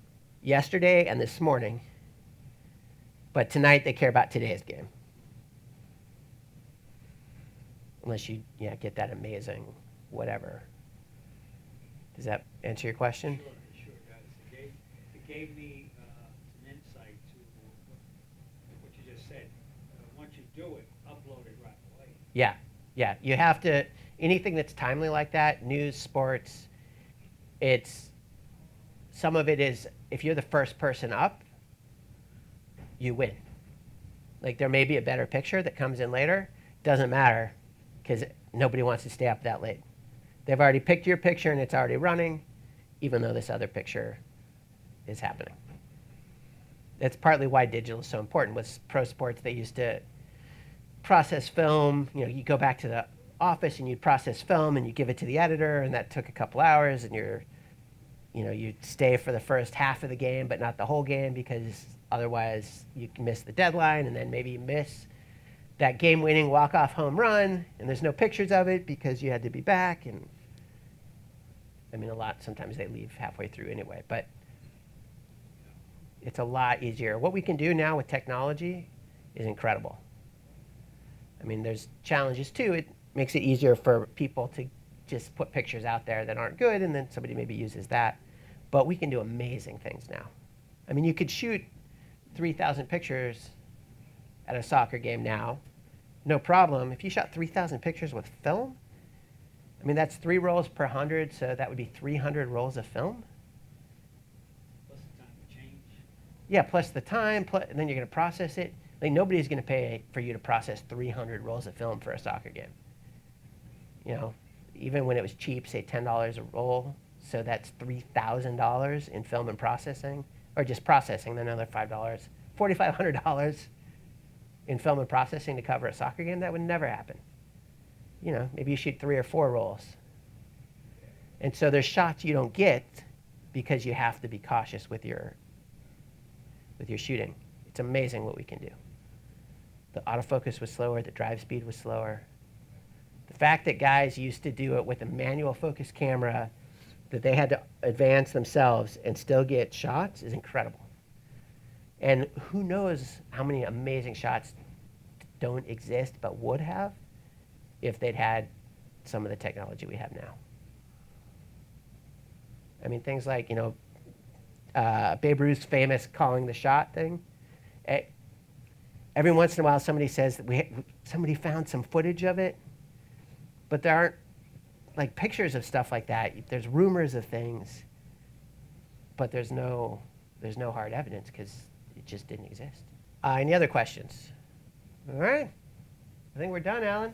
yesterday and this morning. But tonight, they care about today's game. Unless you get that amazing whatever. Does that answer your question? Sure does. It gave me an insight to what you just said. Once you do it, upload it right away. Yeah. You have to, anything that's timely like that, news, sports, some of it is, if you're the first person up, you win. Like, there may be a better picture that comes in later. Doesn't matter, because nobody wants to stay up that late. They've already picked your picture and it's already running, even though this other picture is happening. That's partly why digital is so important. With pro sports, they used to process film. You go back to the office and you'd process film and you give it to the editor, and that took a couple hours, and you'd stay for the first half of the game, but not the whole game, because otherwise you can miss the deadline, and then maybe you miss that game-winning walk-off home run, and there's no pictures of it because you had to be back. And I mean, sometimes they leave halfway through anyway, but it's a lot easier. What we can do now with technology is incredible. I mean, there's challenges too. It makes it easier for people to just put pictures out there that aren't good, and then somebody maybe uses that. But we can do amazing things now. I mean, you could shoot 3,000 pictures at a soccer game now, no problem. If you shot 3,000 pictures with film, I mean, that's 3 rolls per 100, so that would be 300 rolls of film. Plus the time to change. Yeah, plus the time, and then you're going to process it. Like, nobody's going to pay for you to process 300 rolls of film for a soccer game. Even when it was cheap, say $10 a roll, so that's $3,000 in film and processing, or just processing, then another $5, $4,500 in film and processing to cover a soccer game. That would never happen. Maybe you shoot 3 or 4 rolls. And so there's shots you don't get because you have to be cautious with your shooting. It's amazing what we can do. The autofocus was slower, the drive speed was slower. The fact that guys used to do it with a manual focus camera, that they had to advance themselves and still get shots, is incredible. And who knows how many amazing shots don't exist but would have if they'd had some of the technology we have now. I mean, things like, Babe Ruth's famous calling the shot thing. Every once in a while, somebody says that somebody found some footage of it, but there aren't like pictures of stuff like that. There's rumors of things, but there's no hard evidence because it just didn't exist. Any other questions? All right. I think we're done, Alan.